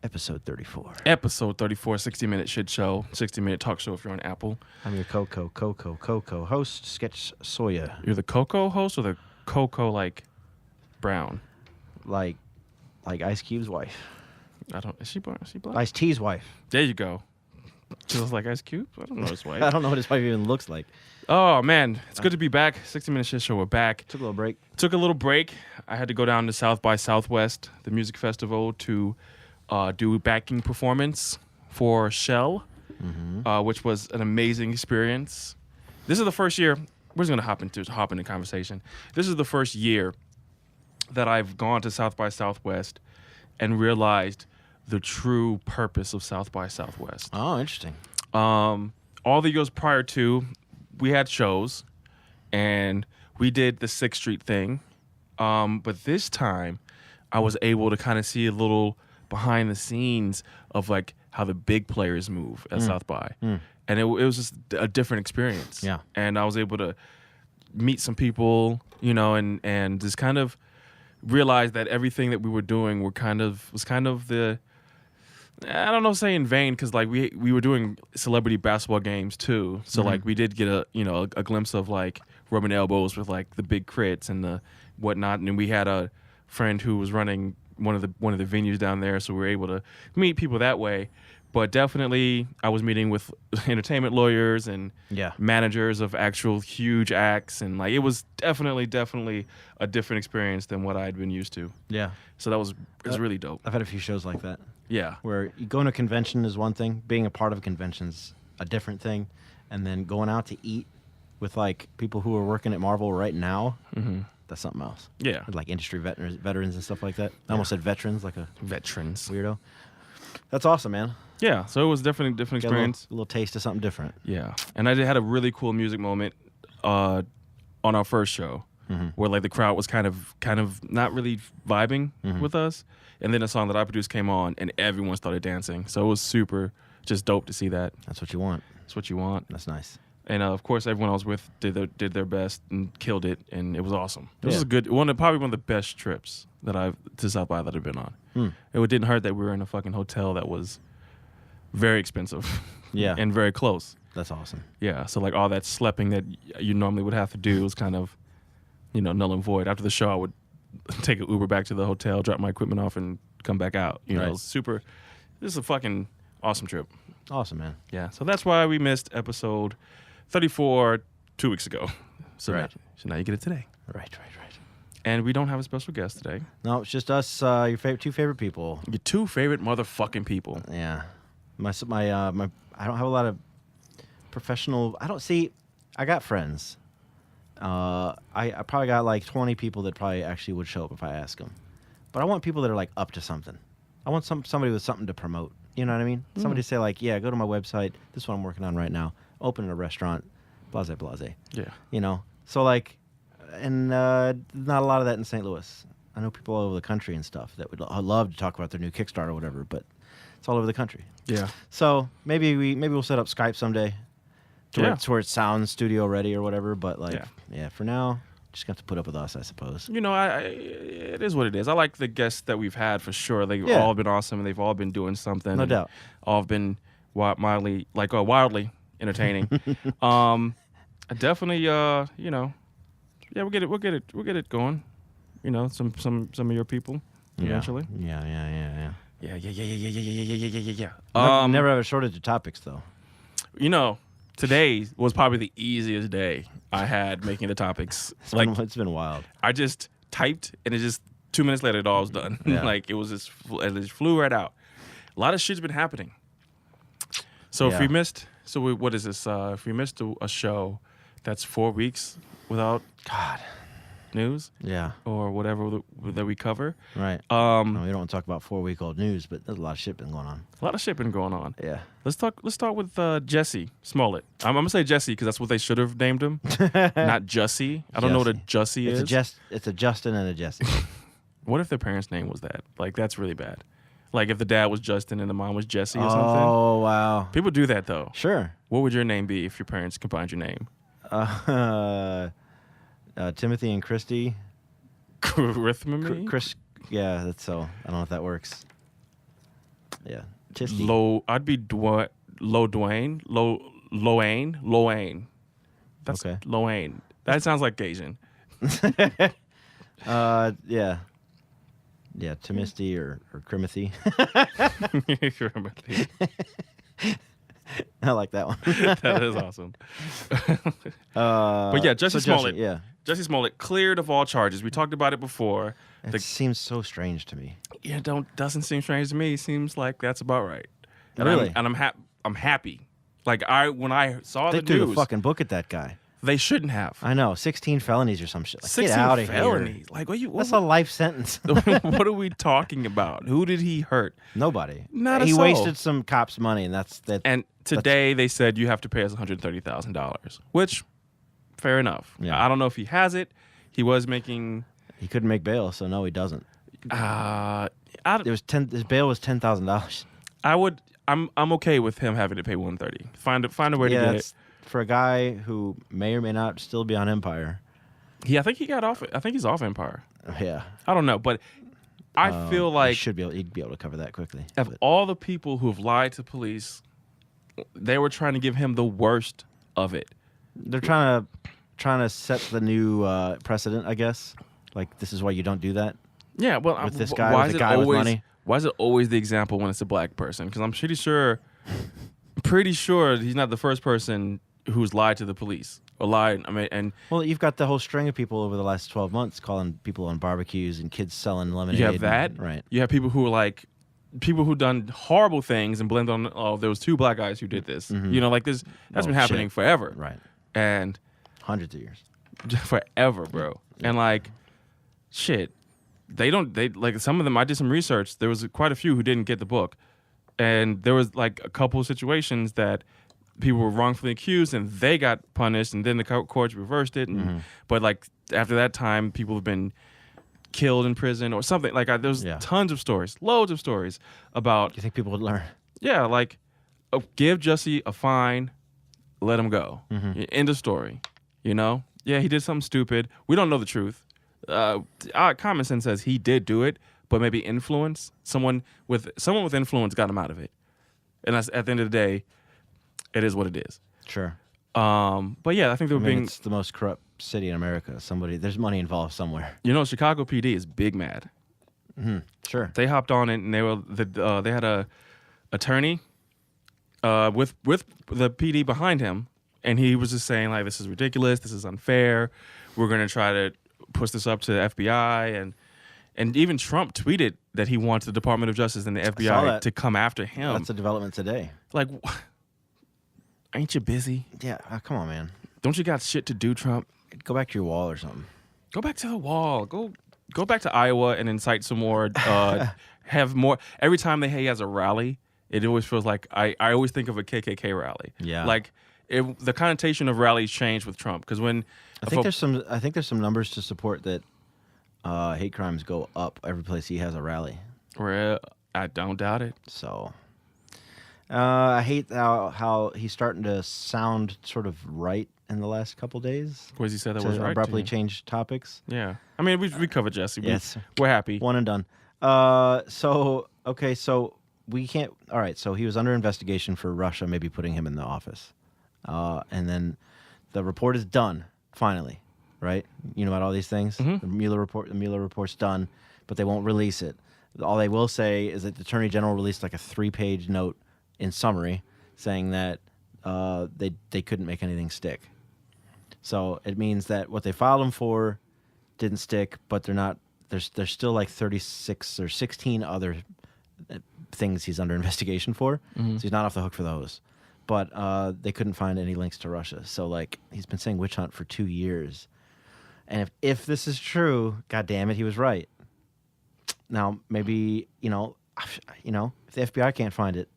Episode 34. Episode 34, 60-minute shit show, 60-minute talk show if you're on Apple. I'm your Coco host, Sketch Soya. You're the Coco host or the Coco like brown? Like Ice Cube's wife. Is she black? Ice T's wife. There you go. She looks like Ice Cube? I don't know his wife. I don't know what his wife even looks like. Oh, man. It's good to be back. 60-minute shit show. We're back. Took a little break. Took a little break. I had to go down to South by Southwest, the music festival, to do backing performance for Shell, which was an amazing experience. This is the first year. We're just going to hop into conversation. This is the first year that I've gone to South by Southwest and realized the true purpose of South by Southwest. Oh, interesting. All the years prior to, we had shows, and we did the 6th Street thing. But this time, I was able to kind of see a little behind the scenes of like how the big players move at South by. And it was just a different experience. Yeah. And I was able to meet some people, you know, and just kind of realize that everything that we were doing was kind of the, I don't know, say in vain, because like we were doing celebrity basketball games too. So like we did get a glimpse of like rubbing elbows with like the big crits and the whatnot. And we had a friend who was running one of the venues down there, so we were able to meet people that way. But definitely, I was meeting with entertainment lawyers and managers of actual huge acts, and like it was definitely a different experience than what I had been used to. Yeah. So it was really dope. I've had a few shows like that. Yeah. Where you go to a convention is one thing, being a part of a convention's a different thing, and then going out to eat with like people who are working at Marvel right now. That's something else. Yeah. Like industry veterans and stuff like that. I almost said veterans, like a veterans weirdo. That's awesome, man. Yeah, so it was definitely a different experience. A little taste of something different. Yeah. And I had a really cool music moment on our first show where like the crowd was kind of not really vibing with us. And then a song that I produced came on and everyone started dancing. So it was super just dope to see that. That's what you want. That's what you want. That's nice. And of course, everyone I was with did their best and killed it, and it was awesome. It was probably one of the best trips to South by that I've been on. It didn't hurt that we were in a fucking hotel that was very expensive, and very close. That's awesome. Yeah, so like all that schlepping that you normally would have to do was kind of, null and void. After the show, I would take an Uber back to the hotel, drop my equipment off, and come back out. It was super. This is a fucking awesome trip. Awesome, man. Yeah, so that's why we missed episode 34 2 weeks ago. So now you get it today. Right. And we don't have a special guest today. No, it's just us, your two favorite people. Your two favorite motherfucking people. Yeah. My I don't have a lot of professional. I got friends. I probably got like 20 people that probably actually would show up if I ask them. But I want people that are like up to something. I want somebody with something to promote. You know what I mean? Somebody say like, yeah, go to my website. This is what I'm working on right now. Opening a restaurant. Blase. Yeah. So like, and not a lot of that in St. Louis. I know people all over the country and stuff that would love to talk about their new Kickstarter or whatever, but it's all over the country. Yeah. So maybe we'll set up Skype someday to where it's sound studio ready or whatever. But like, for now, just got to put up with us, I suppose. It is what it is. I like the guests that we've had for sure. They've all been awesome, and they've all been doing something. No doubt. All have been wildly entertaining. I definitely, we'll get it going. Some of your people eventually. Yeah. Yeah. Never have a shortage of topics though. Today was probably the easiest day I had making the topics. It's been wild. I just typed and it just 2 minutes later it all was done. Yeah. It just flew right out. A lot of shit's been happening. So if we missed, what is this? If we missed a show that's 4 weeks without news, or whatever that we cover, right? We don't want to talk about 4-week-old news, but there's a lot of shit been going on. A lot of shit been going on. Yeah. Let's start with Jussie Smollett. I'm gonna say Jussie because that's what they should have named him, not Jussie. I don't know what a Jussie is. It's a Justin and a Jesse. What if their parents' name was that? Like that's really bad. Like if the dad was Justin and the mom was Jessie or something. Oh wow. People do that though. Sure. What would your name be if your parents combined your name? Timothy and Christy. Rhythmity? Chris. Yeah, that's so. I don't know if that works. Yeah. Tisty. I'd be Loane. That's Okay. Loane. That sounds like Asian. Yeah. Yeah, Timothy or Crimothy. I like that one. That is awesome. But yeah, Jussie Smollett. Yeah. Jussie Smollett cleared of all charges. We talked about it before. It seems so strange to me. Yeah, doesn't seem strange to me. Seems like that's about right. And Really? I'm happy. Like when I saw They the threw news, the fucking book at that guy. they shouldn't have. I know, 16 felonies or some shit. Like, 16 get out of felonies. here. Like what? That's a life sentence. What are we talking about? Who did he hurt? Nobody. Not a He soul. wasted some cops' money, and that's that. And today they said you have to pay us $130,000, which fair enough. Yeah. I don't know if he has it. He was making. He couldn't make bail, so no, he doesn't. His bail was $10,000. I'm okay with him having to pay $130. Find a way to get it. For a guy who may or may not still be on Empire. I think he got off. I think he's off Empire. Yeah. I don't know, but I feel like he'd be able to cover that quickly. of all the people who've lied to police, they were trying to give him the worst of it. They're trying to set the new precedent, I guess. Like, this is why you don't do that. Yeah, well, With this guy, why with is a guy it always, with money. Why is it always the example when it's a black person? Because I'm pretty sure he's not the first person who's lied to the police or lied. I mean, and Well, you've got the whole string of people over the last 12 months calling people on barbecues and kids selling lemonade. you have that. Right. You have people who are like people who done horrible things and blend on. Oh, there was 2 black guys who did this. Mm-hmm. You know, like this. That's been happening shit. forever. Right. And Hundreds of years. forever, bro. And like, shit. They like some of them. I did some research. There was quite a few who didn't get the book, and there was like a couple of situations that people were wrongfully accused and they got punished, and then the courts reversed it. And, But like after that time, people have been killed in prison or something. Like there's tons of stories, loads of stories about. Do you think people would learn? Yeah, like give Jussie a fine, let him go. End of story. You know? Yeah, he did something stupid. We don't know the truth. Common sense says he did do it, but maybe influence. Someone with influence got him out of it. And that's, at the end of the day, it is what it is. Sure. But yeah, I think it's the most corrupt city in America. There's money involved somewhere. You know, Chicago PD is big mad. Sure. They hopped on it and they had a attorney with the PD behind him, and he was just saying like, this is ridiculous, this is unfair. We're gonna try to push this up to the FBI, and even Trump tweeted that he wants the Department of Justice and the FBI to come after him. That's a development today. Like, ain't you busy? Yeah, come on, man. Don't you got shit to do, Trump? Go back to your wall or something. Go back to the wall. Go back to Iowa and incite some more. Have more. Every time he has a rally, it always feels like I always think of a KKK rally. Yeah. Like the connotation of rallies changed with Trump because when I think there's some numbers to support that hate crimes go up every place he has a rally. I don't doubt it. So I hate how he's starting to sound sort of right in the last couple days. Was he said that was right? Abruptly change topics. Yeah, I mean we covered Jussie. Yes, we're happy. One and done. So we can't. All right, so he was under investigation for Russia maybe putting him in the office, and then the report is done finally, right? You know about all these things. The Mueller report's done, but they won't release it. All they will say is that the Attorney General released like a 3-page note in summary saying that they couldn't make anything stick. So it means that what they filed him for didn't stick, but they're not. There's still like 36 or 16 other things he's under investigation for, so he's not off the hook for those. But they couldn't find any links to Russia. So like he's been saying witch hunt for 2 years, and if this is true, God damn it, he was right. Now maybe if the FBI can't find it,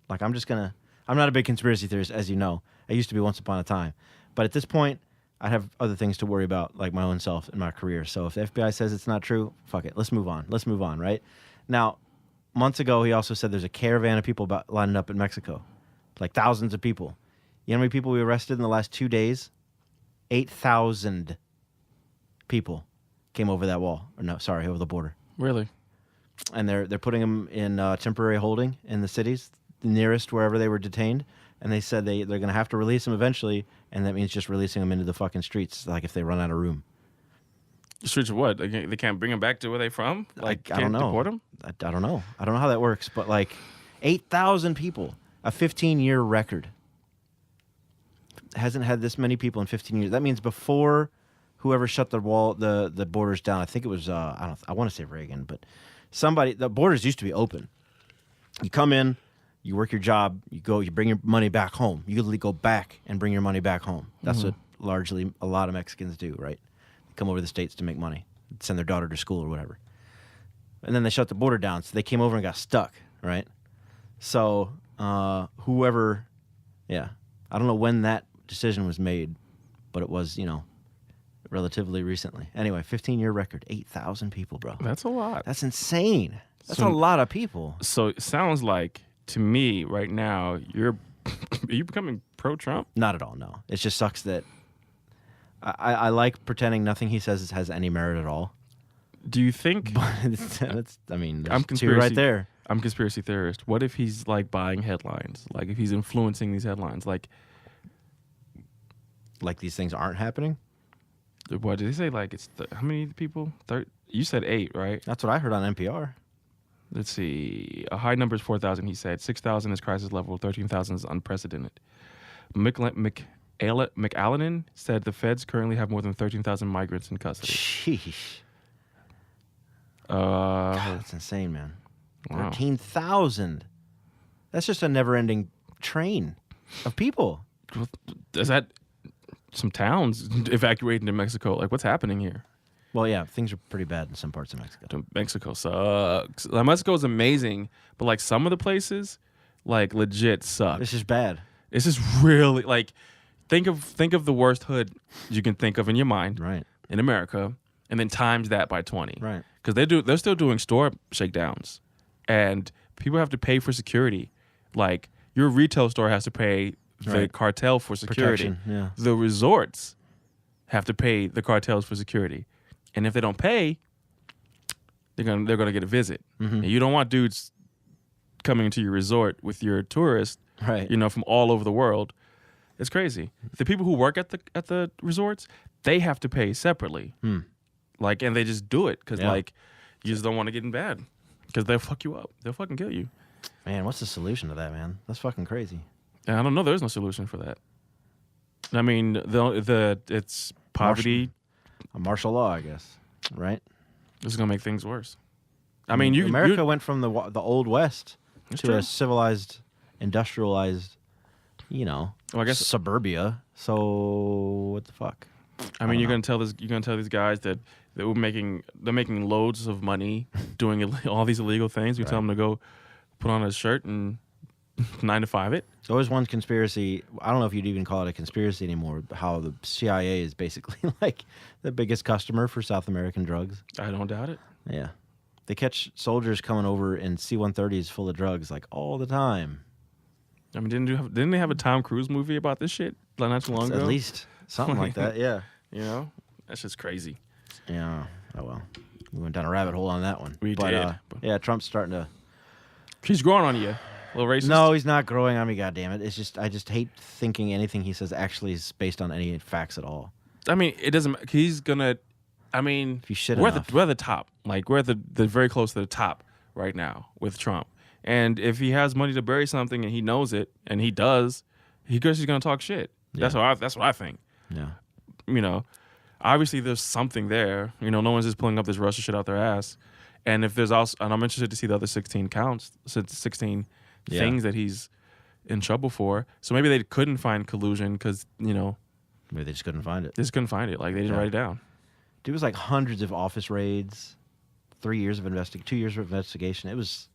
like I'm not a big conspiracy theorist, as you know. I used to be once upon a time, but at this point, I have other things to worry about, like my own self and my career. So if the FBI says it's not true, fuck it. Let's move on, right? Now, months ago, he also said there's a caravan of people lining up in Mexico, like thousands of people. You know how many people we arrested in the last 2 days? 8,000 people came over that wall. Or no, sorry, over the border. Really? and they're putting them in temporary holding in the cities nearest wherever they were detained. And they said they're going to have to release them eventually, and that means just releasing them into the fucking streets, like if they run out of room. The streets of what? They can't bring them back to where they from? Like, I don't know. Deport them? I don't know. I don't know how that works, but like 8,000 people, a 15-year record. Hasn't had this many people in 15 years. That means before whoever shut the borders down, I think it was, I want to say Reagan, but the borders used to be open. You come in, you work your job, you bring your money back home. You usually go back and bring your money back home. That's what largely a lot of Mexicans do, right? They come over to the States to make money, send their daughter to school or whatever. And then they shut the border down, so they came over and got stuck, right? So I don't know when that decision was made, but it was, relatively recently. Anyway, 15-year record, 8,000 people, bro. That's a lot. That's insane. That's a lot of people. So it sounds like, to me, right now, are you becoming pro-Trump? Not at all, no. It just sucks that I like pretending nothing he says has any merit at all. Do you think... there's I'm two right there. I'm a conspiracy theorist. What if he's, like, buying headlines? Like, if he's influencing these headlines? Like these things aren't happening? What did they say? Like, it's... how many people? You said 8, right? That's what I heard on NPR. Let's see. A high number is 4,000, he said. 6,000 is crisis level. 13,000 is unprecedented. McAllenin said the feds currently have more than 13,000 migrants in custody. Sheesh. God, that's insane, man. Wow. 13,000. That's just a never-ending train of people. Is that some towns evacuating to Mexico? Like, what's happening here? Well, yeah, things are pretty bad in some parts of Mexico. Mexico sucks. Like, Mexico is amazing, but like some of the places, like legit suck. This is bad. This is really like think of the worst hood you can think of in your mind, right? In America, and then times that by 20, right? Because they're still doing store shakedowns, and people have to pay for security. Like your retail store has to pay the cartel for security. Protection, yeah. The resorts have to pay the cartels for security. And if they don't pay, they're gonna get a visit. Mm-hmm. And you don't want dudes coming to your resort with your tourists, right? From all over the world. It's crazy. The people who work at the resorts, they have to pay separately. Like, and they just do it because like you just don't want to get in bad because they'll fuck you up. They'll fucking kill you. Man, what's the solution to that, man? That's fucking crazy. And I don't know. There's no solution for that. I mean, it's poverty. Martial law, I guess, right? This is gonna make things worse. I mean, mean, America went from the old West to a civilized, industrialized, suburbia. So what the fuck? I mean, you're gonna tell these guys that they're making loads of money doing all these illegal things. You tell them to go put on a shirt and 9 to 5 it. So there's one conspiracy. I don't know if you'd even call it a conspiracy anymore. How the CIA is basically like the biggest customer for South American drugs. I don't doubt it. Yeah, they catch soldiers coming over in C-130s full of drugs like all the time. I mean, didn't they have a Tom Cruise movie about this shit not too long ago? At least something like that. Yeah. That's just crazy. Yeah. Oh well, we went down a rabbit hole on that one. We did. Yeah, Trump's starting to. He's growing on you. A little racist? No, he's not growing on me, goddammit. It's just I just hate thinking anything he says actually is based on any facts at all. I mean, it doesn't. He's gonna. I mean, if you shit we're enough. we're the top. Like we're the very close to the top right now with Trump. And if he has money to bury something and he knows it and he does, he's gonna talk shit. Yeah. That's what I think. Yeah. Obviously there's something there. No one's just pulling up this Russia shit out their ass. And if there's also, and I'm interested to see the other 16 things that he's in trouble for. So maybe they couldn't find collusion because, maybe they just couldn't find it. They just couldn't find it. Like they didn't write it down. Dude, it was like hundreds of office raids, 2 years of investigation. It was,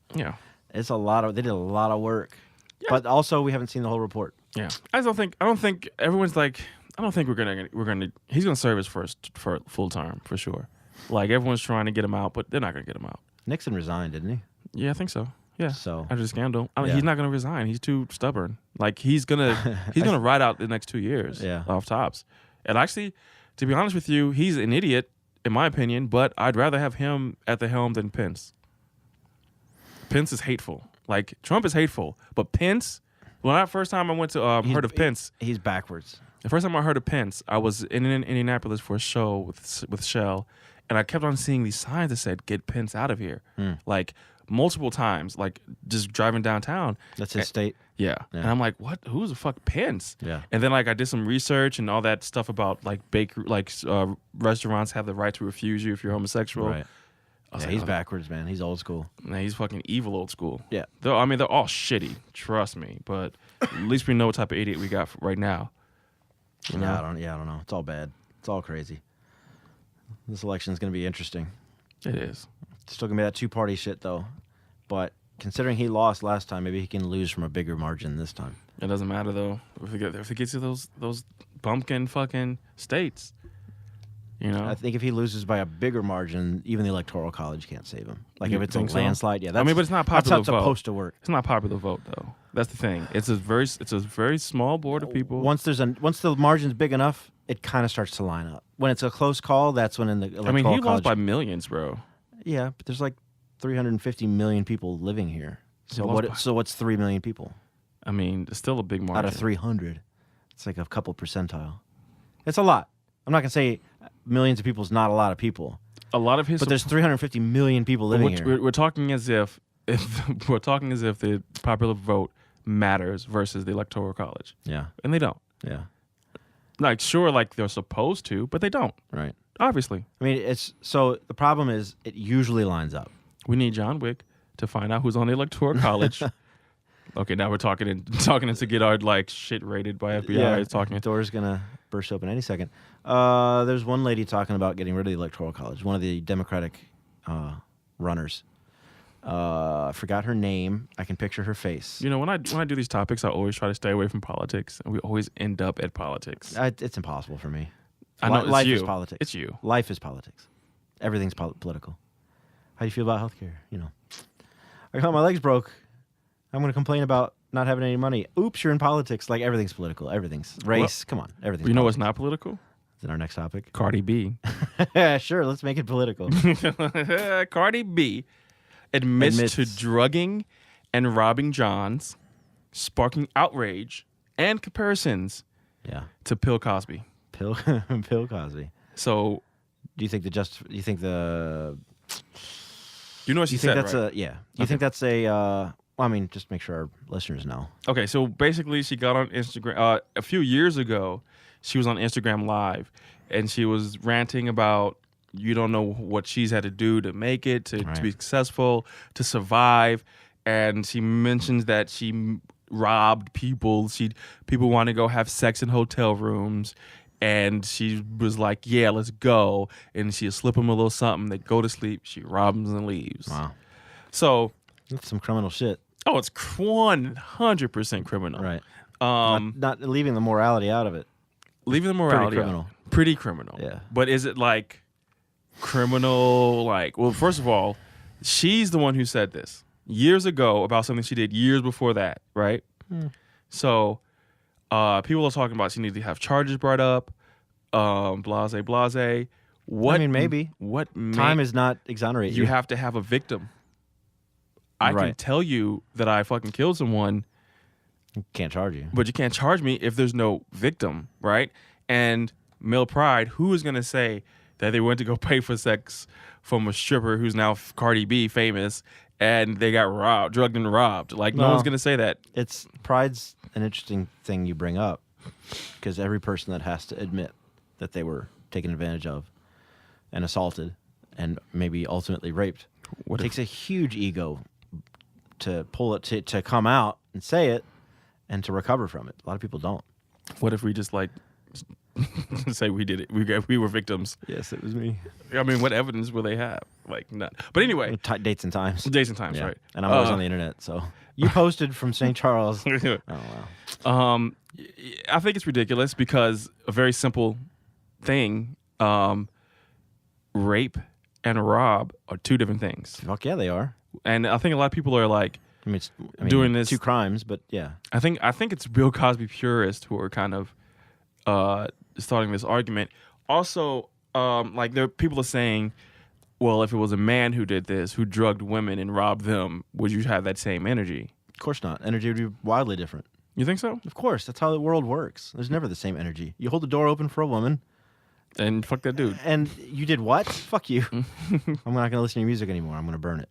it's a lot of, they did a lot of work. Yeah. But also we haven't seen the whole report. Yeah. I don't think everyone's like, I don't think he's going to serve his first for full term for sure. Like everyone's trying to get him out, but they're not going to get him out. Nixon resigned, didn't he? Yeah, I think so. Yeah. So after the scandal, he's not going to resign. He's too stubborn. Like he's gonna ride out the next 2 years. Off tops. And actually, to be honest with you, he's an idiot in my opinion. But I'd rather have him at the helm than Pence. Pence is hateful. Like Trump is hateful, but Pence. When I first time I went to heard of Pence, he's backwards. the first time I heard of Pence, I was in Indianapolis for a show with Shell, and I kept on seeing these signs that said "Get Pence out of here," like multiple times, like just driving downtown. That's his state. Yeah. And I'm like, what? Who's the fuck Pence? Yeah. And then like I did some research and all that stuff about like restaurants have the right to refuse you if you're homosexual. Right. Yeah, he's backwards, man. He's old school. Nah, he's fucking evil old school. Yeah. They're all shitty. Trust me. But at least we know what type of idiot we got right now. You know? I don't know. It's all bad. It's all crazy. This election is going to be interesting. It is. It's still going to be that two-party shit, though. But considering he lost last time, maybe he can lose from a bigger margin this time. It doesn't matter, though. If it gets to those bumpkin fucking states, you know? I think if he loses by a bigger margin, even the Electoral College can't save him. Like, You if it's a think so? landslide, yeah. I mean, but it's not popular That's how it's supposed to work. It's not popular vote, though. That's the thing. It's a very small board of people. Once the margin's big enough, it kind of starts to line up. When it's a close call, that's when in the Electoral he College, lost by millions, bro. Yeah, but there's like 350 million people living here. So what's 3 million people? I mean, it's still a big margin. Out of 300. It's like a couple percentile. It's a lot. I'm not going to say millions of people is not a lot of people. A lot of his... But there's 350 million people living here. We're talking as if the popular vote matters versus the Electoral College. Yeah. And they don't. Yeah. Like, sure, like they're supposed to, but they don't. Right. Obviously. I mean, the problem is it usually lines up. We need John Wick to find out who's on the Electoral College. Okay, now we're talking to get our like shit rated by FBI. Yeah, talking. The door's gonna burst open any second. There's one lady talking about getting rid of the Electoral College. One of the Democratic runners. I forgot her name. I can picture her face. You know, when I do these topics, I always try to stay away from politics, and we always end up at politics. It's impossible for me. I know Life it's you. is politics. It's you. Life is politics. Everything's political. How do you feel about healthcare? You know, I got my legs broke. I'm going to complain about not having any money. Oops, you're in politics. Like everything's political. Everything's race. Come on, everything's. You know politics. what's not political? Is it our next topic? Cardi B. Sure, let's make it political. Cardi B admits to drugging and robbing Johns, sparking outrage and comparisons. Yeah. To Bill Cosby. Bill Cosby. So, do you think you know what she said, that's right? You think that's a? Well, I mean, just make sure our listeners know. Okay, so basically, she got on Instagram a few years ago. She was on Instagram Live, and she was ranting about you don't know what she's had to do to make it, to be successful, to survive, and she mentions that she robbed people. People want to go have sex in hotel rooms. And she was like, yeah, let's go. And she'll slip them a little something. They go to sleep. She robs them and leaves. Wow. So. That's some criminal shit. Oh, it's 100% criminal. Right. Not leaving the morality out of it. Leaving the morality out. Pretty criminal. Yeah. But is it like criminal? Like, well, first of all, she's the one who said this years ago about something she did years before that, right? So. People are talking about she needs to have charges brought up, blase. What? I mean, maybe. What? Time is not exonerate you. You have to have a victim. I can tell you that I fucking killed someone. Can't charge you. But you can't charge me if there's no victim, right? And male pride, who is going to say that they went to go pay for sex from a stripper who's now Cardi B famous and they got drugged and robbed? Like, no one's going to say that. Pride's an interesting thing you bring up because every person that has to admit that they were taken advantage of and assaulted and maybe ultimately raped takes a huge ego to pull it, to come out and say it and to recover from it. A lot of people don't. What if we just like say we did it? We were victims. Yes, it was me. I mean, what evidence will they have? Like, none. But anyway. Dates and times. Dates and times, right. And I'm always on the internet, so. You posted from St. Charles. Oh, wow. I think it's ridiculous because a very simple thing, rape and rob are two different things. Fuck yeah, they are. And I think a lot of people are like doing this. Two crimes, but yeah. I think it's Bill Cosby purists who are kind of starting this argument. Also, like people are saying well, if it was a man who did this, who drugged women and robbed them, would you have that same energy? Of course not. Energy would be wildly different. You think so? Of course. That's how the world works. There's never the same energy. You hold the door open for a woman. And fuck that dude. And you did what? Fuck you. I'm not going to listen to your music anymore. I'm going to burn it.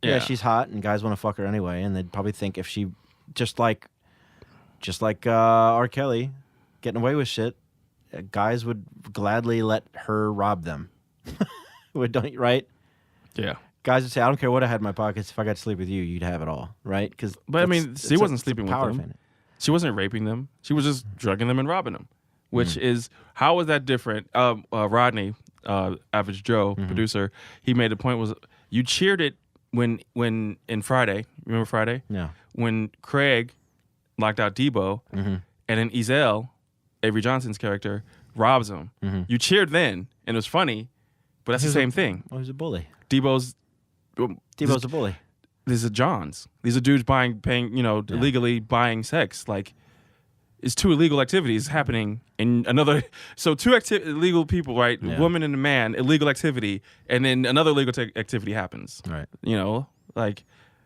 Yeah, she's hot, and guys want to fuck her anyway, and they'd probably think if she, just like R. Kelly, getting away with shit, guys would gladly let her rob them. Right? Yeah. Guys would say, I don't care what I had in my pockets. If I got to sleep with you, you'd have it all, right? But I mean, she wasn't sleeping with them. Fan. She wasn't raping them. She was just drugging them and robbing them, which is, how is that different? Rodney, Average Joe, producer, he made a point was, you cheered it when in Friday, remember Friday? Yeah. When Craig locked out Debo, and then Ezell, Avery Johnson's character, robs him. You cheered then, and it was funny, but that's the same thing. Oh, he's a bully. Debo's a bully. These are Johns. These are dudes paying, illegally buying sex. Like, it's two illegal activities happening in another. So two illegal people, right? Yeah. Woman and a man, illegal activity, and then another illegal activity happens. Right. Like,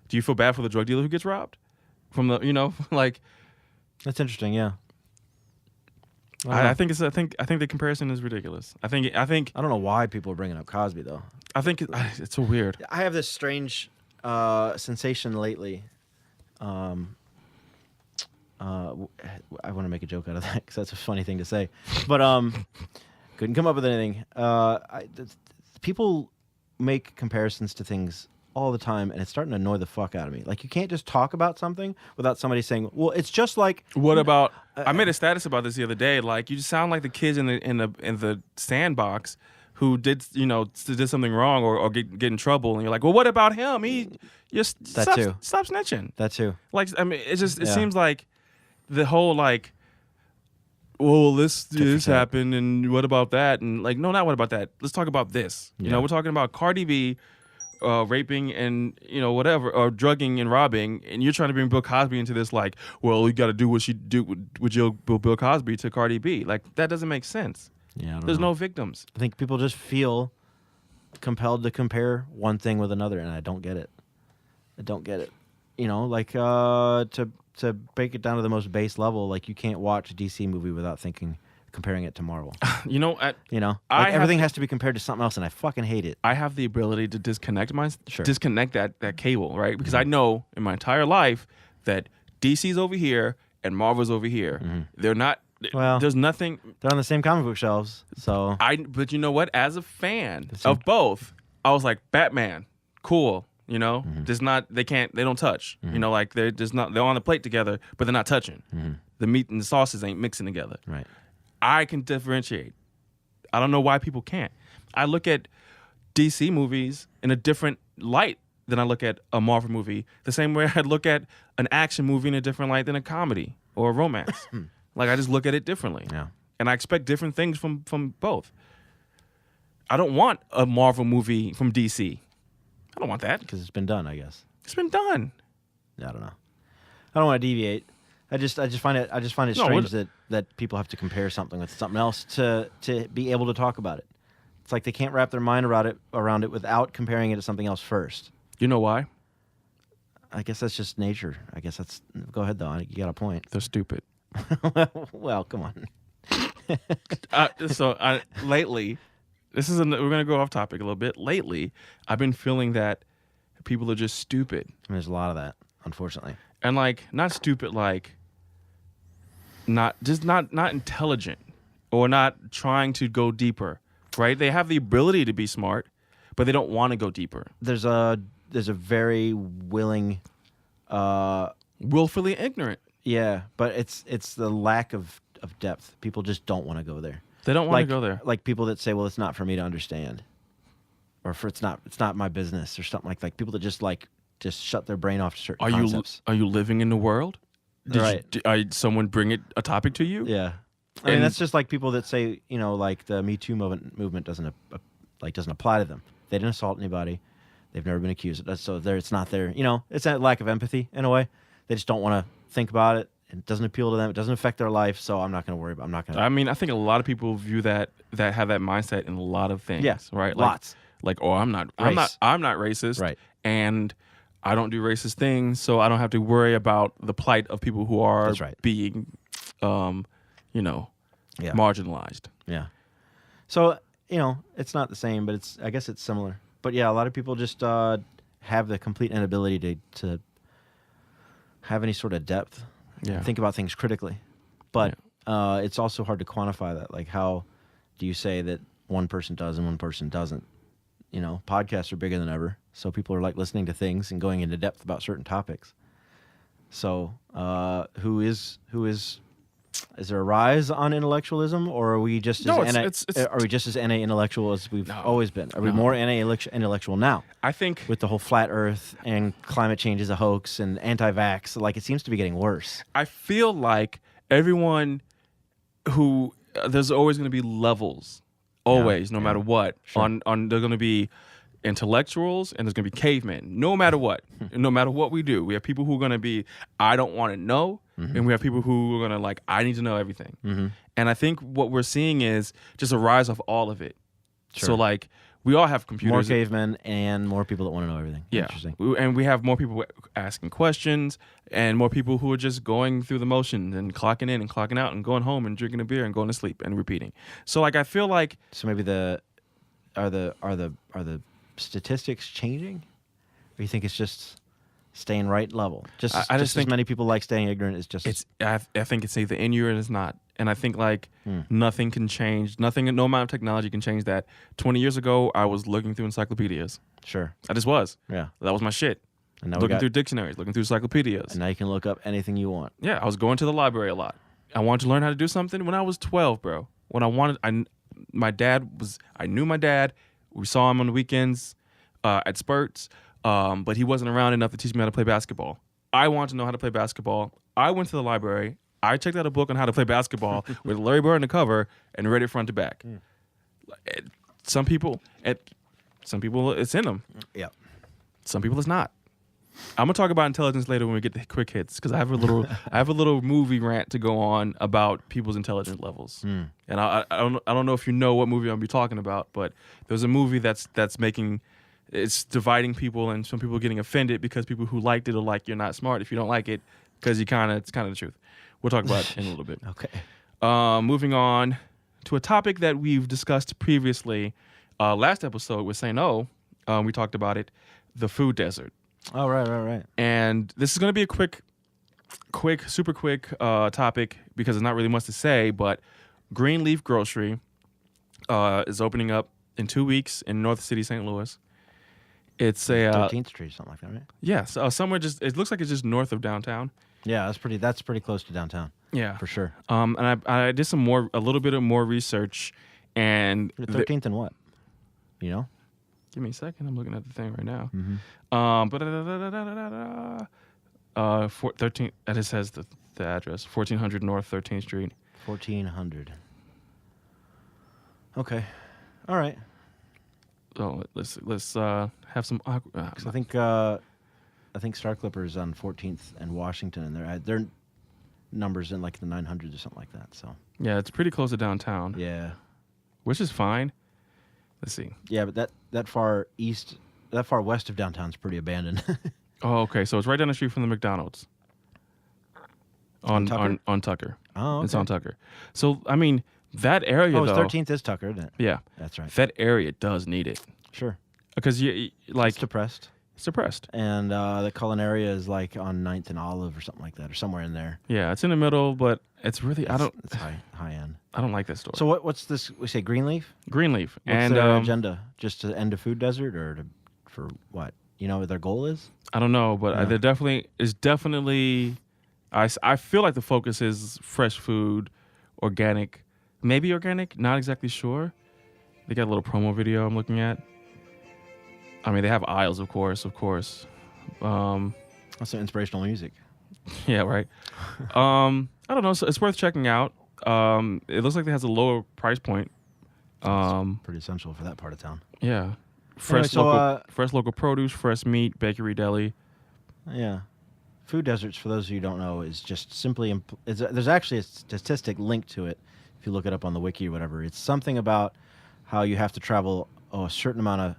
do you feel bad for the drug dealer who gets robbed? From the, like. That's interesting. Yeah. I think the comparison is ridiculous. I think. I don't know why people are bringing up Cosby though. I think it's so weird. I have this strange sensation lately. I want to make a joke out of that because that's a funny thing to say, but couldn't come up with anything. People make comparisons to things all the time, and it's starting to annoy the fuck out of me. Like, you can't just talk about something without somebody saying, "Well, it's just like." What about? I made a status about this the other day. Like, you just sound like the kids in the sandbox who did something wrong or get in trouble, and you're like, "Well, what about him? Stop snitching." That too. Like, I mean, it seems like the whole like, well, this happened, and what about that? And like, no, not what about that. Let's talk about this. Yeah. We're talking about Cardi B raping and whatever, or drugging and robbing, and you're trying to bring Bill Cosby into this. Like, well, you got to do what she do with Bill Cosby to Cardi B. Like, that doesn't make sense. Yeah, there's no victims. I think people just feel compelled to compare one thing with another, and I don't get it. Like to break it down to the most base level, like, you can't watch a DC movie without comparing it to Marvel. Everything has to be compared to something else, and I fucking hate it. I have the ability to disconnect that cable, right? Because I know in my entire life that DC's over here and Marvel's over here. They're not. Well, there's nothing. They're on the same comic book shelves, so. But you know what? As a fan of both, I was like, Batman, cool. There's not. They don't touch. Like, they're just not. They're on the plate together, but they're not touching. The meat and the sauces ain't mixing together. Right. I can differentiate. I don't know why people can't. I look at DC movies in a different light than I look at a Marvel movie. The same way I'd look at an action movie in a different light than a comedy or a romance. Like, I just look at it differently. Yeah. And I expect different things from both. I don't want a Marvel movie from DC. I don't want that. Because it's been done, I guess. It's been done. I don't know. I don't want to deviate. I just find it strange that people have to compare something with something else to be able to talk about it. It's like they can't wrap their mind around it without comparing it to something else first. You know why? I guess that's just nature. I guess that's. Go ahead though. You got a point. They're stupid. Well, come on. Lately, we're gonna go off topic a little bit. Lately, I've been feeling that people are just stupid. There's a lot of that, unfortunately. And like, not stupid, like not intelligent or not trying to go deeper. Right? They have the ability to be smart, but they don't want to go deeper. There's a very willing, willfully ignorant. Yeah, but it's the lack of depth. People just don't want to go there. They don't want to go there. Like people that say, "Well, it's not for me to understand," or it's not my business, or something like people that just shut their brain off to certain concepts. Are you living in the world? Did someone bring a topic to you? Yeah, I mean that's just like people that say, like the Me Too movement doesn't apply to them. They didn't assault anybody. They've never been accused. So it's not their. It's a lack of empathy in a way. They just don't want to think about it. It doesn't appeal to them. It doesn't affect their life. So I'm not going to worry about. I'm not going to. I mean, I think a lot of people view that have that mindset in a lot of things. Yeah, right. Lots. like, oh, I'm not Race. racist, Right. and I don't do racist things, so I don't have to worry about the plight of people who are That's right. being, Yeah. marginalized. Yeah. So, it's not the same, but I guess it's similar. But yeah, a lot of people just have the complete inability to have any sort of depth. Yeah. Think about things critically. But it's also hard to quantify that. Like, how do you say that one person does and one person doesn't? Podcasts are bigger than ever. So people are like listening to things and going into depth about certain topics. So is there a rise on intellectualism, or are we just are we just as anti-intellectual as we've always been? Are we more anti-intellectual now? I think With the whole flat Earth and climate change is a hoax and anti-vax, like it seems to be getting worse. I feel like everyone who there's always going to be levels, always, no matter what. Sure. On there's going to be intellectuals and there's going to be cavemen. No matter what, no matter what we do, we have people who are going to be, I don't want to know, and we have people who are going to I need to know everything. And I think what we're seeing is just a rise of all of it. Sure. So we all have computers. More cavemen and more people that want to know everything. Yeah. Interesting. And we have more people asking questions and more people who are just going through the motions and clocking in and clocking out and going home and drinking a beer and going to sleep and repeating. So I feel like So maybe are the statistics changing? Or you think it's just staying right level? Just just think as many people like staying ignorant is just I think it's either in you or it's not. And I think nothing can change. Nothing, no amount of technology can change that. 20 years ago, I was looking through encyclopedias. Sure. I just was. Yeah. That was my shit. And now Looking through dictionaries, looking through encyclopedias. And now you can look up anything you want. Yeah, I was going to the library a lot. I wanted to learn how to do something when I was 12, bro. When I knew my dad. We saw him on the weekends at spurts, but he wasn't around enough to teach me how to play basketball. I wanted to know how to play basketball. I went to the library. I checked out a book on how to play basketball with Larry Bird on the cover and read it front to back. Some people, it's in them. Yeah. Some people, it's not. I'm gonna talk about intelligence later when we get the quick hits because I have a little movie rant to go on about people's intelligence levels. And I don't know if you know what movie I'm gonna be talking about, but there's a movie that's it's dividing people and some people getting offended because people who liked it are like, you're not smart if you don't like it because it's kind of the truth. We'll talk about it in a little bit. Okay. Moving on to a topic that we've discussed previously. Last episode with St. O, we talked about it, the food desert. Oh, right. And this is going to be a super quick topic because there's not really much to say, but Greenleaf Grocery is opening up in 2 weeks in North City, St. Louis. It's a 13th Street, something like that, right? Yeah, somewhere it looks like it's just north of downtown. Yeah, that's pretty close to downtown. Yeah, for sure. And I did a little bit of more research, and 13th and what? You know? Give me a second. I'm looking at the thing right now. 13. It just says the address: 1400 North 13th Street. 1400. Okay, all right. So let's have some. I think Star Clipper's on 14th and Washington, and their numbers in like the 900s or something like that. So yeah, it's pretty close to downtown. Yeah, which is fine. Let's see. Yeah, but that far west of downtown's pretty abandoned. Oh, okay. So it's right down the street from the McDonald's. On Tucker. Oh, okay. It's on Tucker. So I mean that area. Oh, though, 13th is Tucker, isn't it? Yeah, that's right. That area does need it. Sure. Because it's depressed. It's depressed. And the Culinaria is like on 9th and Olive or something like that, or somewhere in there. Yeah, it's in the middle, but it's really it's high end. I don't like that store. So what's this? We say Greenleaf. Greenleaf. What's their agenda? Just to end a food desert, or for what? You know what their goal is? I don't know, but there definitely is definitely. I feel like the focus is fresh food, organic, maybe organic. Not exactly sure. They got a little promo video I'm looking at. I mean, they have aisles, of course. That's some inspirational music. Yeah, right. I don't know. So it's worth checking out. It looks like it has a lower price point. Pretty essential for that part of town. Yeah. Fresh local produce, fresh meat, bakery, deli. Yeah. Food deserts, for those of you who don't know, is just simply... there's actually a statistic linked to it if you look it up on the wiki or whatever. It's something about how you have to travel a certain amount of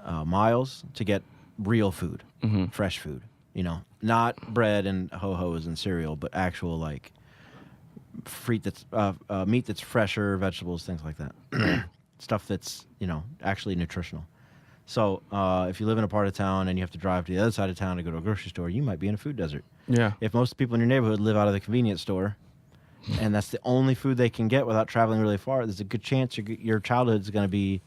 miles to get real food, Mm-hmm. fresh food. You know, not bread and ho-hos and cereal, but actual like meat that's fresher, vegetables, things like that. Stuff that's actually nutritional. So if you live in a part of town and you have to drive to the other side of town to go to a grocery store, you might be in a food desert. Yeah. If most people in your neighborhood live out of the convenience store, and that's the only food they can get without traveling really far, there's a good chance your childhood's going to be,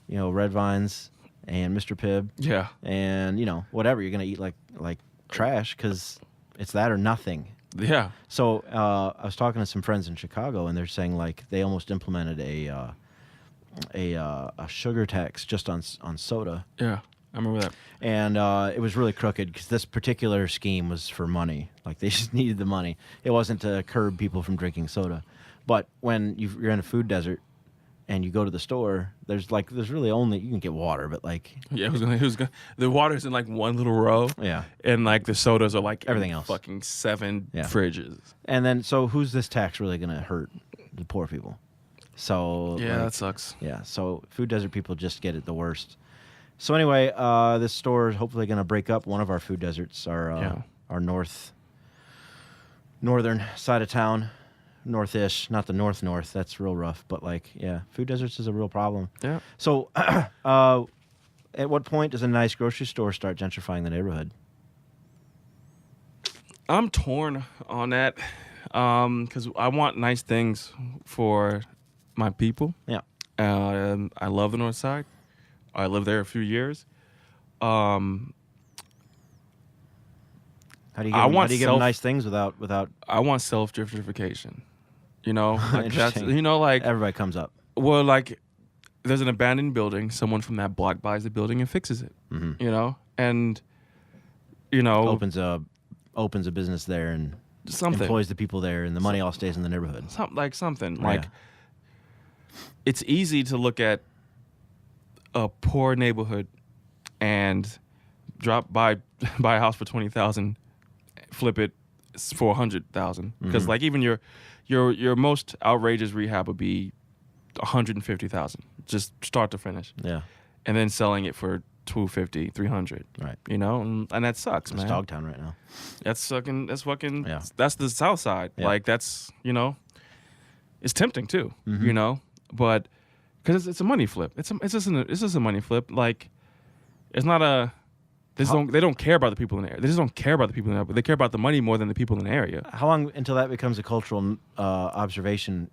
Red Vines and Mr. Pibb. Yeah. And whatever you're going to eat like trash because it's that or nothing. Yeah. So I was talking to some friends in Chicago, and they're saying like they almost implemented a sugar tax just on soda. Yeah. I remember that. And it was really crooked because this particular scheme was for money. Like they just needed the money. It wasn't to curb people from drinking soda. But when you're in a food desert and you go to the store, there's really only you can get water, but like Yeah, the water's in like one little row. Yeah. And like the sodas are like Everything in else. fucking 7 Yeah. fridges. And then so who's this tax really going to hurt? The poor people. So Yeah, like, that sucks. Yeah, so food desert people just get it the worst. So anyway, this store is hopefully going to break up one of our food deserts, our northern side of town, north-ish, not the north. That's real rough, but like, yeah, food deserts is a real problem. Yeah. So, at what point does a nice grocery store start gentrifying the neighborhood? I'm torn on that because I want nice things for my people. Yeah. I love the North Side. I lived there a few years. How do you give them nice things without? I want self-gentrification. Like that's Interesting. like Everybody comes up. well, like there's an abandoned building. Someone from that block buys the building and fixes it. Mm-hmm. And Opens a business there and something employs the people there, and the money all stays in the neighborhood. something Yeah. like it's easy to look at a poor neighborhood and drop by buy a house for 20,000, flip it for 100,000 because Mhm. like even your most outrageous rehab would be 150,000 just start to finish, Yeah, and then selling it for 250, 300. right. And that sucks, It's man. Dogtown right now. That's fucking Yeah. that's the South Side. Yeah. Like that's it's tempting too, Mhm. but because it's a money flip. It's just a money flip. Like it's not a they don't care about the people in the area. They just don't care about the people in the area, but they care about the money more than the people in the area. How long until that becomes a cultural observation?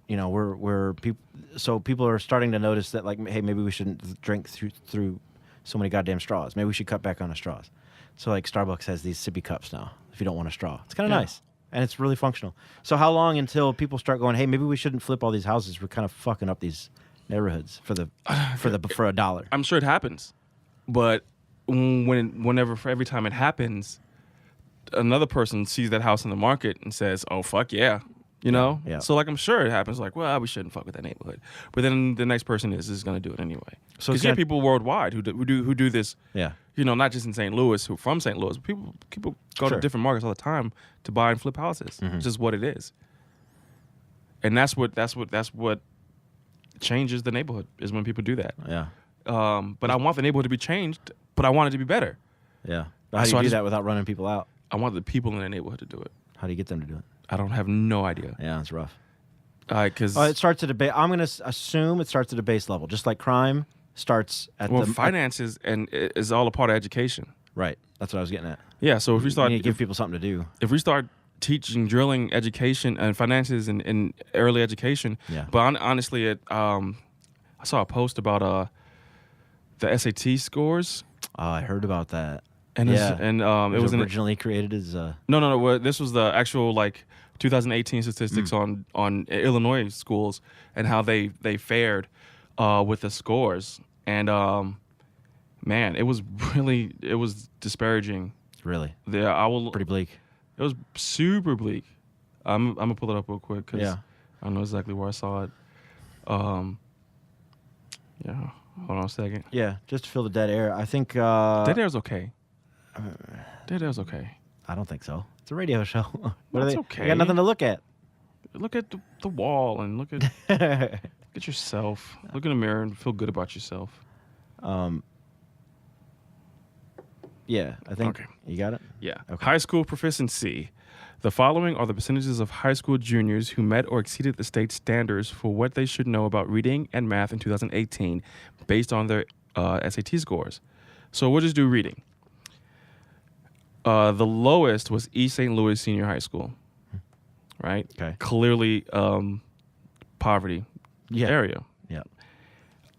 People are starting to notice that, like, hey, maybe we shouldn't drink through so many goddamn straws. Maybe we should cut back on the straws. So, like, Starbucks has these sippy cups now. If you don't want a straw, it's kind of Yeah. nice and it's really functional. So, how long until people start going, hey, maybe we shouldn't flip all these houses? We're kind of fucking up these neighborhoods for a dollar. I'm sure it happens, but every time it happens, another person sees that house in the market and says, "Oh fuck yeah," Yeah. So like I'm sure it happens. Like, well, we shouldn't fuck with that neighborhood, but then the next person is going to do it anyway. So Because you have people worldwide who do this. Yeah. Not just in St. Louis, who from St. Louis. People go Sure. to different markets all the time to buy and flip houses. Mhm. It's just what it is, and that's what changes the neighborhood is when people do that. Yeah. But I want the neighborhood to be changed, but I want it to be better. Yeah. But how do So you I do just- that without running people out? I want the people in the neighborhood to do it. How do you get them to do it? I don't have no idea. Yeah, it's rough. Because It starts at I'm going to assume it starts at a base level, just like crime starts at finances is all a part of education. Right. That's what I was getting at. Yeah. So if we You start need to give people something to do. if we start drilling education and finances in early education. Yeah. But honestly, I saw a post about the SAT scores. I heard about that. And Yeah. it was originally created as No. Well, this was the actual 2018 statistics on Illinois schools and how they fared with the scores. And man, it was disparaging. really Pretty pretty bleak. It was super bleak. I'm gonna pull it up real quick because Yeah. I don't know exactly where I saw it. Yeah. Hold on a second. Yeah, just to fill the dead air. I think Dead Air's okay. Dead Air's okay. I don't think so. It's a radio show. That's They okay. got nothing to look at. Look at the wall and look at yourself. Look in the mirror and feel good about yourself. Yeah, I think. Okay. You got it? Yeah. Okay. High school proficiency. The following are the percentages of high school juniors who met or exceeded the state standards for what they should know about reading and math in 2018 based on their SAT scores. So we'll just do reading. The lowest was East St. Louis Senior High School, right? Okay. Clearly poverty area. Yeah.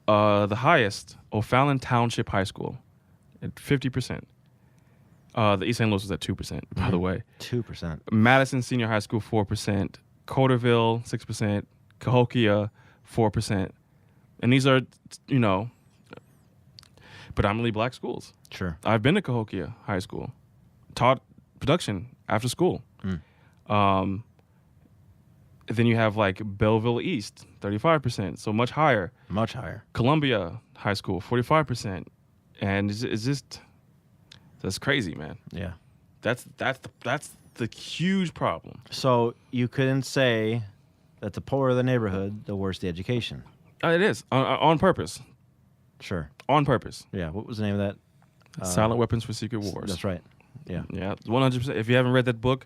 The highest, O'Fallon Township High School at 50%. The East St. Louis was at 2%, by the way. 2%. Madison Senior High School, 4%. Coderville, 6%. Cahokia, 4%. And these are, predominantly black schools. Sure. I've been to Cahokia High School, taught production after school. Then you have like Belleville East, 35%, so much higher. Much higher. Columbia High School, 45%. And it's just, that's crazy, man. Yeah. That's the huge problem. So you couldn't say that the poorer the neighborhood, the worse the education. It is on purpose. Sure. On purpose. Yeah. What was the name of that? Silent Weapons for Secret Wars. That's right. Yeah. Yeah, 100%. If you haven't read that book,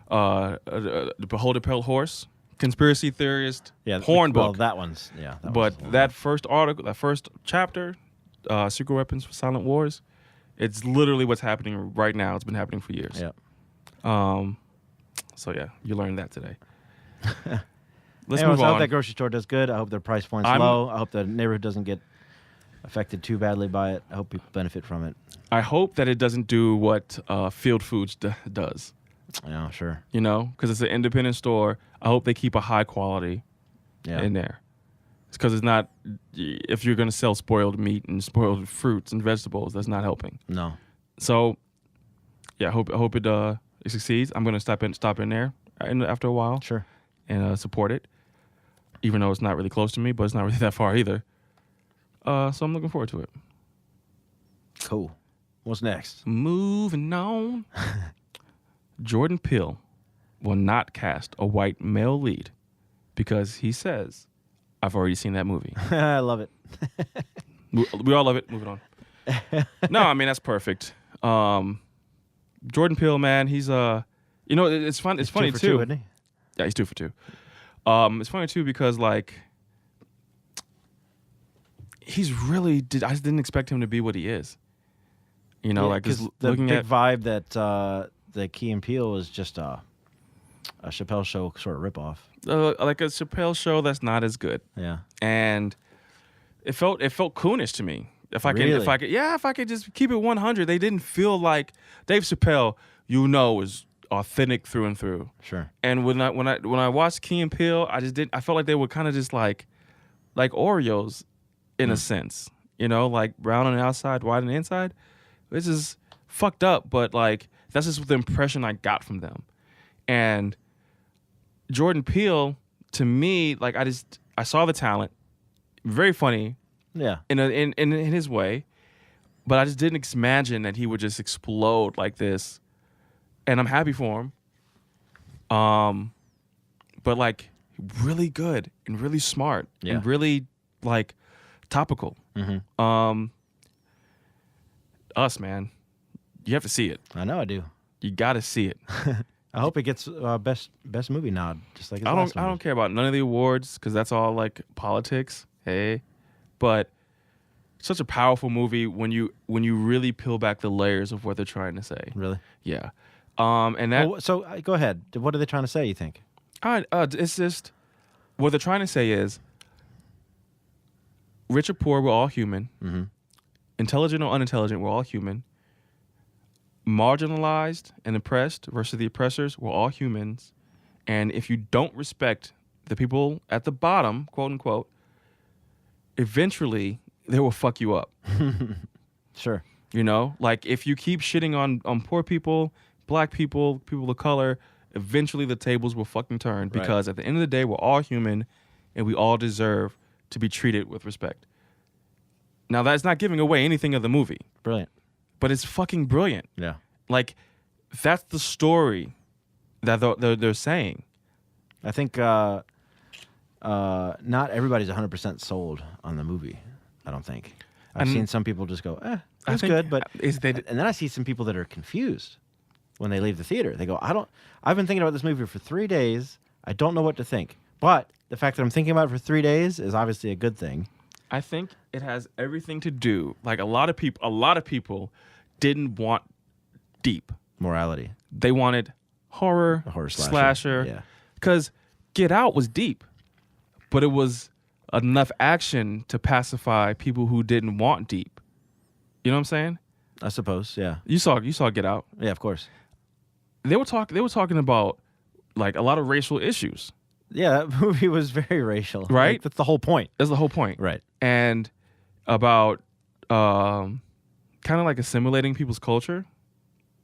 The Behold a Pale Horse, conspiracy theorist, porn well, book. that one's that But one's that first article, that first chapter, Secret Weapons for Silent Wars, it's literally what's happening right now. It's been happening for years. Yeah. So yeah, you learned that today. Anyways, Let's move I hope on. that grocery store does good. I hope their price point's low. I hope the neighborhood doesn't get affected too badly by it. I hope people benefit from it. I hope that it doesn't do what Field Foods does. Yeah, sure. Because it's an independent store. I hope they keep a high quality in there. It's because it's not, if you're going to sell spoiled meat and spoiled fruits and vegetables, that's not helping. No. So, yeah, I hope it succeeds. I'm going to stop in there after a while. Sure. And support it, even though it's not really close to me, but it's not really that far either. So I'm looking forward to it. Cool. What's next? Moving on. Jordan Peele will not cast a white male lead because he says, I've already seen that movie. I love it. We all love it. Moving on. No, I mean, that's perfect. Jordan Peele, man, he's it's fun. It's funny 2 for too. 2, isn't he? Yeah, he's 2 for 2. It's funny too because like he's really I just didn't expect him to be what he is. Like because the looking big at vibe that the Key and Peele was just a Chappelle Show sort of ripoff. like a Chappelle Show that's not as good. Yeah. And it felt coonish to me. If I could just keep it 100, they didn't feel like Dave Chappelle, was authentic through and through. Sure. And when I watched Key and Peele, I felt like they were kind of just like Oreos in a sense, like brown on the outside, white on the inside. This is fucked up, but like that's just the impression I got from them. And Jordan Peele, to me, like I saw the talent, very funny. Yeah. In his way, but I just didn't imagine that he would just explode like this, and I'm happy for him. But like really good and really smart and really like topical. Mm-hmm. Us, man, you have to see it. I know I do. You got to see it. I hope it gets best movie nod, just like his I last don't movie. care about none of the awards because that's all like politics. Hey, but such a powerful movie when you really peel back the layers of what they're trying to say. Really? Yeah. And that. So go ahead. What are they trying to say? You think? It's just what they're trying to say is rich or poor, we're all human. Mm-hmm. Intelligent or unintelligent, we're all human. Marginalized and oppressed versus the oppressors, we're all humans. And if you don't respect the people at the bottom, quote unquote, eventually they will fuck you up. Sure. Like if you keep shitting on poor people, black people, people of color, eventually the tables will fucking turn because at the end of the day, we're all human and we all deserve to be treated with respect. Now, that's not giving away anything of the movie. Brilliant. But it's fucking brilliant. Yeah. Like, that's the story that they're saying. I think not everybody's 100% sold on the movie. I don't think. I've seen some people just go, that's good, but and then I see some people that are confused when they leave the theater. They go, I've been thinking about this movie for 3 days. I don't know what to think. But the fact that I'm thinking about it for 3 days is obviously a good thing. I think it has everything to do. Like a lot of people didn't want deep Morality. They wanted horror, A horror slasher. Yeah. Because Get Out was deep, but it was enough action to pacify people who didn't want deep. You know what I'm saying? I suppose, yeah. You saw Get Out. Yeah, of course. They were talking about like a lot of racial issues. Yeah, that movie was very racial. Right? Like, that's the whole point. That's the whole point. Right. And about kind of like assimilating people's culture.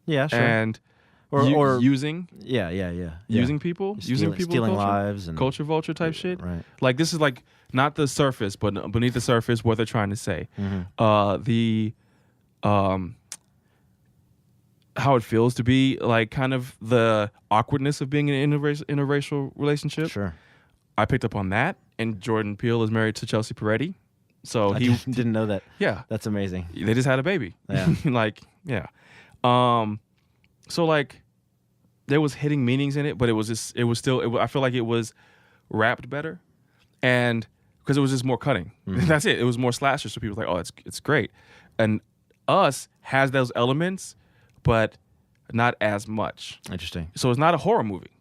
Yeah, sure. And or using using people, stealing culture, lives and culture vulture type shit. Right. Like this is like not the surface, but beneath the surface, what they're trying to say. The how it feels to be like kind of the awkwardness of being in a interracial relationship. Sure. I picked up on that, and Jordan Peele is married to Chelsea Peretti, so I he didn't know that. Yeah, That's amazing. they just had a baby. Yeah. Like yeah. So like there was hidden meanings in it, but I feel like it was wrapped better, and because it was just more cutting. That's it. It was more slasher, so people were like, oh, it's great. And Us has those elements, but not as much. Interesting. So it's not a horror movie.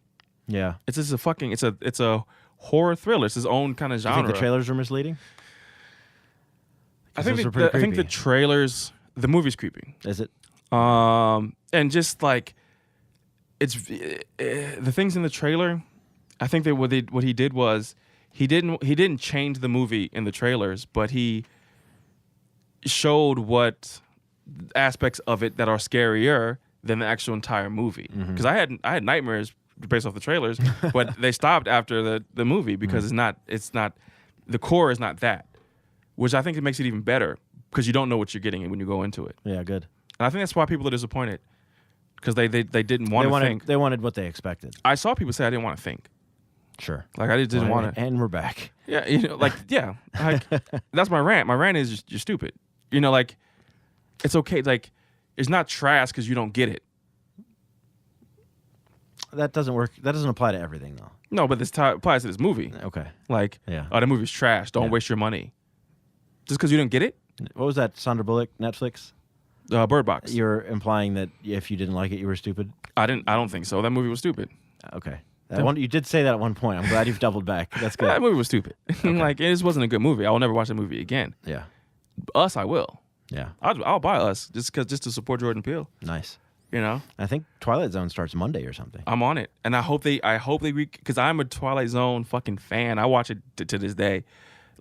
Yeah. It's just it's a horror thriller. It's its own kind of genre. You think the trailers are misleading? I think those are pretty I think the creepy. trailers, the movie's creepy. Is it? And just like it's the things in the trailer. I think that what he did was he didn't change the movie in the trailers, but he showed what aspects of it that are scarier than the actual entire movie. Because I had nightmares based off the trailers, but they stopped after the movie because it's not the core is not that, which I think it makes it even better because you don't know what you're getting when you go into it. Yeah, good. And I think that's why people are disappointed because they didn't want to think. They wanted what they expected. I saw people say I didn't want to think. Sure. Like I just didn't want to. And we're back. Yeah, like yeah, like that's my rant. My rant is just, you're stupid. Like it's okay. Like it's not trash because you don't get it. That doesn't work. That doesn't apply to everything, though. No, but this applies to this movie. Okay. Like, Yeah. oh, the movie's trash. Don't waste your money. Just because you didn't get it? What was that? Sandra Bullock, Netflix? Bird Box. You're implying that if you didn't like it, you were stupid? I don't think so. That movie was stupid. Okay. You did say that at one point. I'm glad you've doubled back. That's good. That movie was stupid. Like, it just wasn't a good movie. I will never watch that movie again. Yeah. Us, I will. Yeah. I'll buy Us just to support Jordan Peele. Nice. I think Twilight Zone starts Monday or something. I'm on it, and I hope they because I'm a Twilight Zone fucking fan. I watch it to this day.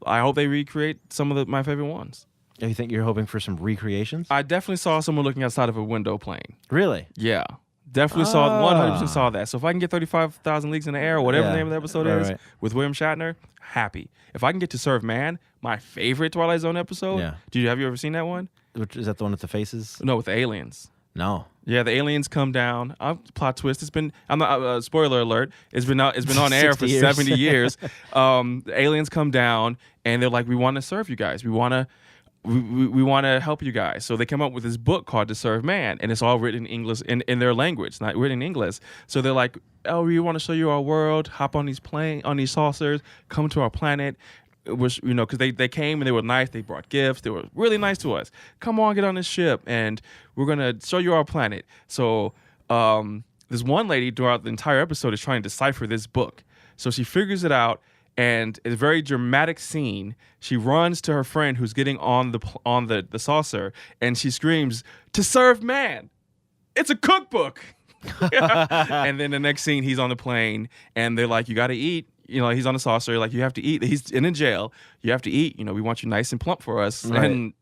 I hope they recreate some of my favorite ones. You think you're hoping for some recreations? I definitely saw someone looking outside of a window playing. Really? Yeah. Definitely saw 100% saw that. So if I can get 35,000 Leagues in the Air or whatever the name of the episode is with William Shatner, happy. If I can get to Serve Man, my favorite Twilight Zone episode. Yeah. Have you ever seen that one? Which is that the one with the faces? No, with the aliens. No. Yeah, the aliens come down. Plot twist. It's been. I'm not. Spoiler alert. It's been on air for 70 years. The aliens come down and they're like, we want to serve you guys. We want to help you guys. So they come up with this book called To Serve Man, and it's all written in English in their language, not written in English. So they're like, oh, we want to show you our world. Hop on these saucers. Come to our planet. Which because they came and they were nice. They brought gifts. They were really nice to us. Come on, get on this ship, and we're gonna show you our planet. So this one lady throughout the entire episode is trying to decipher this book. So she figures it out, and it's a very dramatic scene. She runs to her friend who's getting on the saucer, and she screams, "To serve man! It's a cookbook!" And then the next scene, he's on the plane, and they're like, "You got to eat." He's on the saucer. Like, you have to eat. He's in a jail. You have to eat. We want you nice and plump for us. Right. And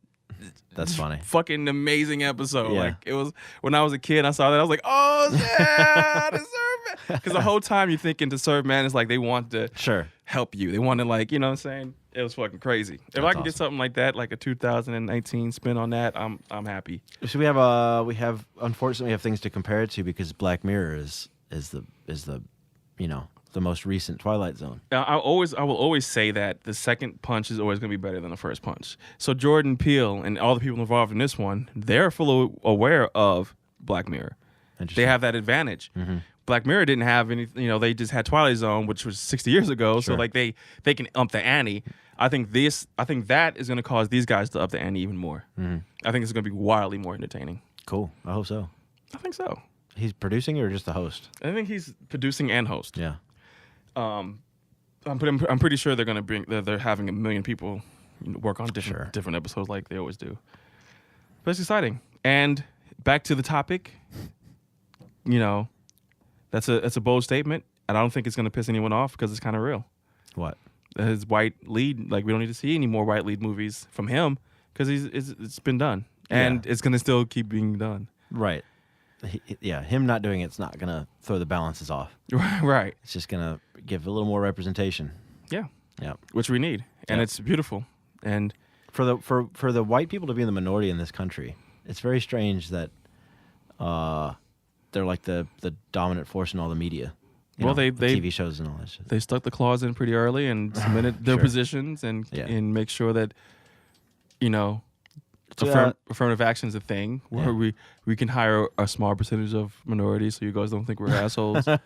that's funny. Fucking amazing episode. Yeah. Like, it was when I was a kid. I saw that. I was like, oh yeah, To Serve Man. Because the whole time you're thinking To Serve Man is like they want to help you. They want to what I'm saying. It was fucking crazy. If I can get something like that, like a 2019 spin on that, I'm happy. So we have unfortunately we have things to compare it to because Black Mirror is the the most recent Twilight Zone. Now, I will always say that the second punch is always going to be better than the first punch. So Jordan Peele and all the people involved in this one, they're fully aware of Black Mirror. They have that advantage. Mm-hmm. Black Mirror didn't have any, they just had Twilight Zone, which was 60 years ago. Sure. So like they can up the ante. I think that is going to cause these guys to up the ante even more. Mm-hmm. I think it's going to be wildly more entertaining. Cool. I hope so. I think so. He's producing it or just the host? I think he's producing and host. Yeah. I'm pretty sure they're going to they're having 1 million people work on different episodes like they always do. But it's exciting. And back to the topic, that's a bold statement, and I don't think it's going to piss anyone off because it's kind of real. What? His white lead, like we don't need to see any more white lead movies from him because it's been done, and it's going to still keep being done. Right. Him not doing it's not going to throw the balances off. Right. It's just going to give a little more representation. Yeah. Yeah. Which we need, and it's beautiful. And for the white people to be in the minority in this country, it's very strange that they're like the dominant force in all the media. The TV shows and all that shit. They stuck the claws in pretty early and cemented their positions and make sure that affirmative action is a thing where we can hire a small percentage of minorities so you guys don't think we're assholes. So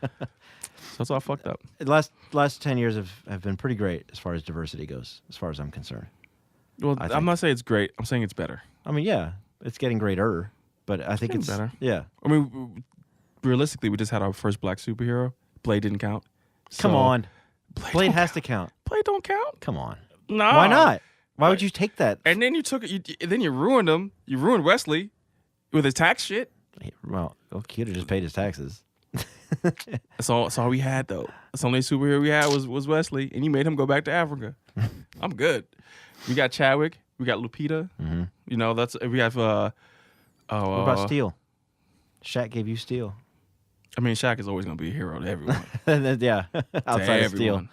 it's all fucked up. The last 10 years have been pretty great as far as diversity goes, as far as I'm concerned. Well, I'm not saying it's great. I'm saying it's better. I mean, yeah, it's getting greater, but I think it's better. Yeah. I mean, realistically, we just had our first black superhero. Blade didn't count. Come on. Blade has count. to count. Blade don't count. Come on. No. Why not? Why would you take that? And then you took it. Then you ruined him. You ruined Wesley with his tax shit. Well, he would have just paid his taxes. That's all we had, though. That's the only superhero we had was Wesley, and you made him go back to Africa. I'm good. We got Chadwick. We got Lupita. Mm-hmm. We have. What about Steel? Shaq gave you Steel. I mean, Shaq is always going to be a hero to everyone. Yeah, outside of Steel.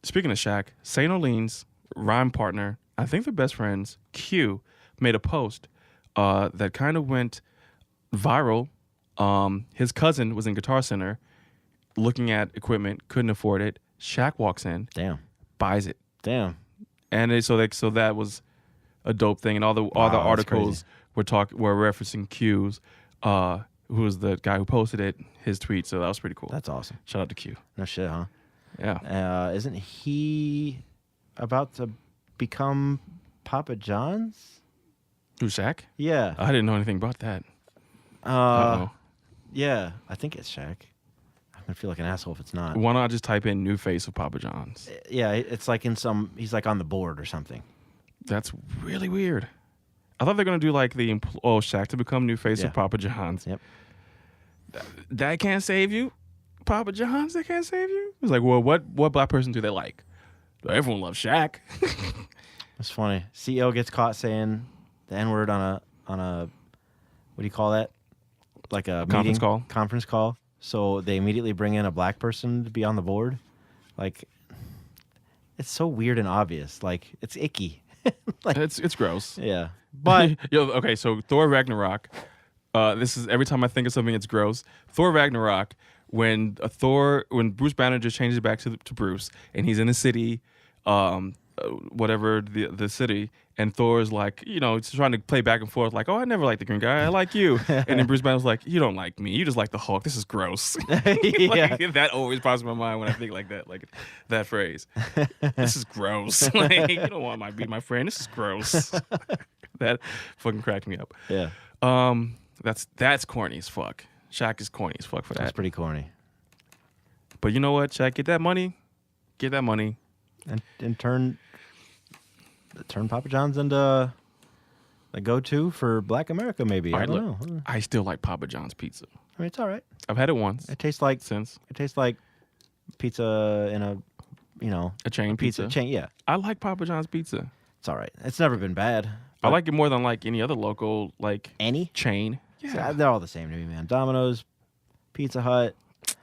Speaking of Shaq, St. Olene's rhyme partner, I think they're best friends, Q, made a post that kind of went viral. His cousin was in Guitar Center looking at equipment, couldn't afford it. Shaq walks in, buys it. Damn. And so that was a dope thing. And all the articles were referencing Q's. Who was the guy who posted it, his tweet. So that was pretty cool. That's awesome. Shout out to Q. No shit, huh? Yeah. Isn't he about to become Papa John's? Who, Shaq? Yeah. I didn't know anything about that. Yeah, I think it's Shaq. I'm going to feel like an asshole if it's not. Why not just type in new face of Papa John's? Yeah, it's like he's like on the board or something. That's really weird. I thought they're going to do like Shaq to become new face of Papa John's. Yep. That can't save you? Papa John's, that can't save you? It's like, well, what black person do they like? Everyone loves Shaq. That's funny. CEO gets caught saying the N-word on a what do you call that? Like a conference call. So they immediately bring in a black person to be on the board. Like, it's so weird and obvious. Like, it's icky. Like, it's gross. Yeah. But okay, so Thor Ragnarok. This is every time I think of something, it's gross. Thor Ragnarok, when Bruce Banner just changes back to Bruce, and he's in a city, whatever the city, and Thor's like, he's trying to play back and forth, like, oh, I never liked the green guy, I like you, and then Bruce Banner's like, you don't like me, you just like the Hulk. This is gross. That always pops in my mind when I think like that, like that phrase. This is gross. Like, you don't want to be my friend. This is gross. That fucking cracked me up. Yeah. That's corny as fuck. Shaq is corny as fuck for that. That's pretty corny. But you know what, Shaq? Get that money, and turn Papa John's into a go-to for Black America. Maybe I don't know. I still like Papa John's pizza. I mean, it's all right. I've had it once. It tastes like pizza in a chain pizza chain. Yeah, I like Papa John's pizza. It's all right. It's never been bad. I like it more than like any other local chain. Yeah, so they're all the same to me, man. Domino's, Pizza Hut.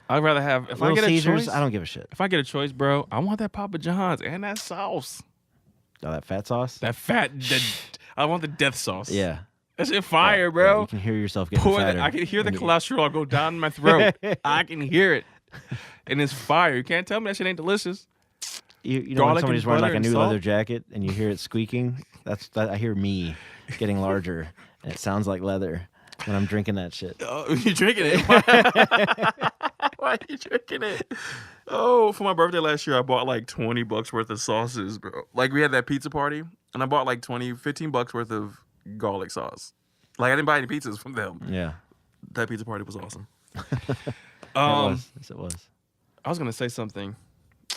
I'd rather have if Little I get Caesars, a choice. I don't give a shit. If I get a choice, bro, I want that Papa John's and that sauce. Oh, that fat sauce. I want the death sauce. Yeah, that shit fire, bro. Yeah, you can hear yourself getting fatter. I can hear the cholesterol go down my throat. I can hear it. and it's fire. You can't tell me that shit ain't delicious. You know when Garlic somebody's and wearing like butter a and new salt? leather jacket and you hear it squeaking? I hear me getting larger, and it sounds like leather when I'm drinking that shit. Oh, you drinking it? Why are you drinking it? Oh, for my birthday last year, I bought like $20 worth of sauces, bro. Like we had that pizza party, and I bought like $15 worth of garlic sauce. Like I didn't buy any pizzas from them. Yeah, That pizza party was awesome. it was. Yes, it was. I was gonna say something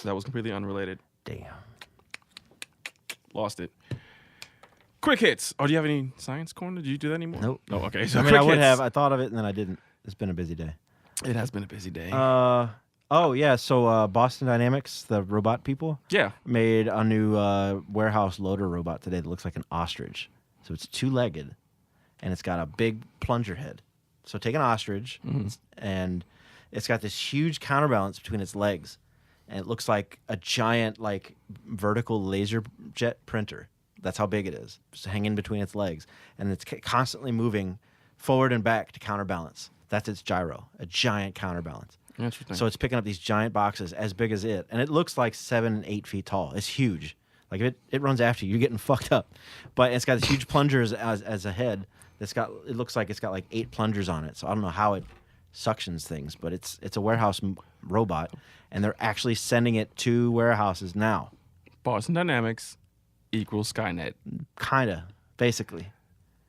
that was completely unrelated. Damn. Lost it. Quick hits. Oh, do you have any science corner? Do you do that anymore? Nope. No. Okay. So I mean, quick I would hits. have. I thought of it and then I didn't. It's been a busy day. It has been a busy day. Oh yeah. So Boston Dynamics, the robot people, yeah. made a new warehouse loader robot today that looks like an ostrich. So it's two-legged, and it's got a big plunger head. So take an ostrich, and it's got this huge counterbalance between its legs, and it looks like a giant like vertical laser jet printer. That's how big it is, just hanging between its legs, and it's constantly moving forward and back to counterbalance. That's its gyro, a giant counterbalance. Interesting. So it's picking up these giant boxes as big as it, and it looks like 7 and 8 feet tall. It's huge. Like if it runs after you, you're getting fucked up. But it's got this huge plungers as a head. It looks like it's got like 8 plungers on it. So I don't know how it suctions things, but it's a warehouse robot, and they're actually sending it to warehouses now. Boston Dynamics equals Skynet. Kinda, basically.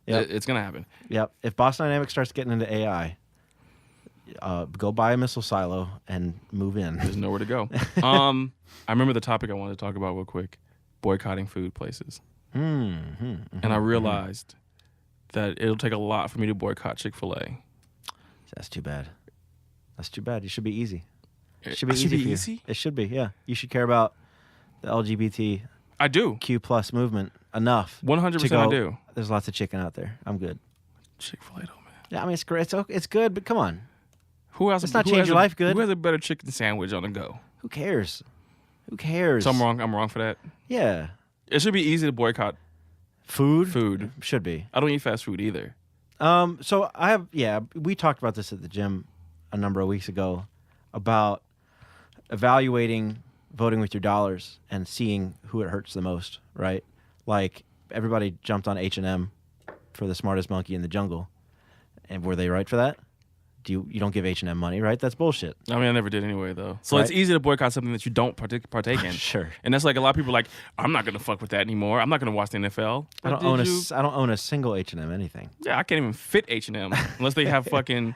Yep. It's gonna happen. Yep. If Boston Dynamics starts getting into AI, go buy a missile silo and move in. There's nowhere to go. I remember the topic I wanted to talk about real quick: boycotting food places. And I realized that it'll take a lot for me to boycott Chick-fil-A. That's too bad. That's too bad. It should be easy. It should It be should easy. be for you. easy? It should be. Yeah. You should care about the LGBTQ I do. plus movement enough. 100% to I go, do. There's lots of chicken out there. I'm good. Chick-fil-A though, man. Yeah, I mean it's great. It's good, but come on. Who else? Let's not who change has your a- life good. Who has a better chicken sandwich on the go? Who cares? Who cares? So I'm wrong. I'm wrong for that. Yeah. It should be easy to boycott Food. food. Should be. I don't eat fast food either. So we talked about this at the gym a number of weeks ago about evaluating voting with your dollars and seeing who it hurts the most, right? Like everybody jumped on H&M for the smartest monkey in the jungle. And were they right for that? You don't give H&M money, right? That's bullshit. I mean, I never did anyway, though. So Right. it's easy to boycott something that you don't partake in. Sure. And that's like a lot of people are like, I'm not gonna fuck with that anymore. I'm not gonna watch the NFL. I Like, don't did own a single H&M anything. Yeah, I can't even fit H&M unless they have fucking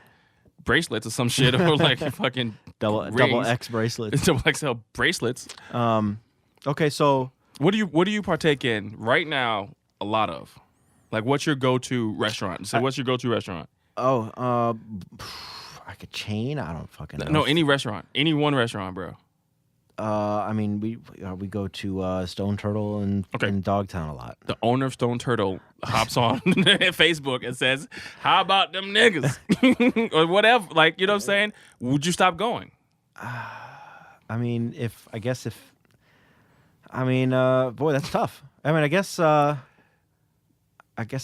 bracelets or some shit or like fucking Double rings. X bracelets. double XL bracelets. Okay, so What do you partake in right now? A lot of, like, what's your go-to restaurant? So what's your go-to restaurant? like a chain? I don't fucking know. No, any restaurant, any one restaurant, bro. I mean, we go to Stone Turtle in Dogtown a lot. The owner of Stone Turtle hops on Facebook and says, "How about them niggas?" or whatever. Like, you know what I'm saying? Would you stop going? I mean, boy, that's tough. I mean, I guess I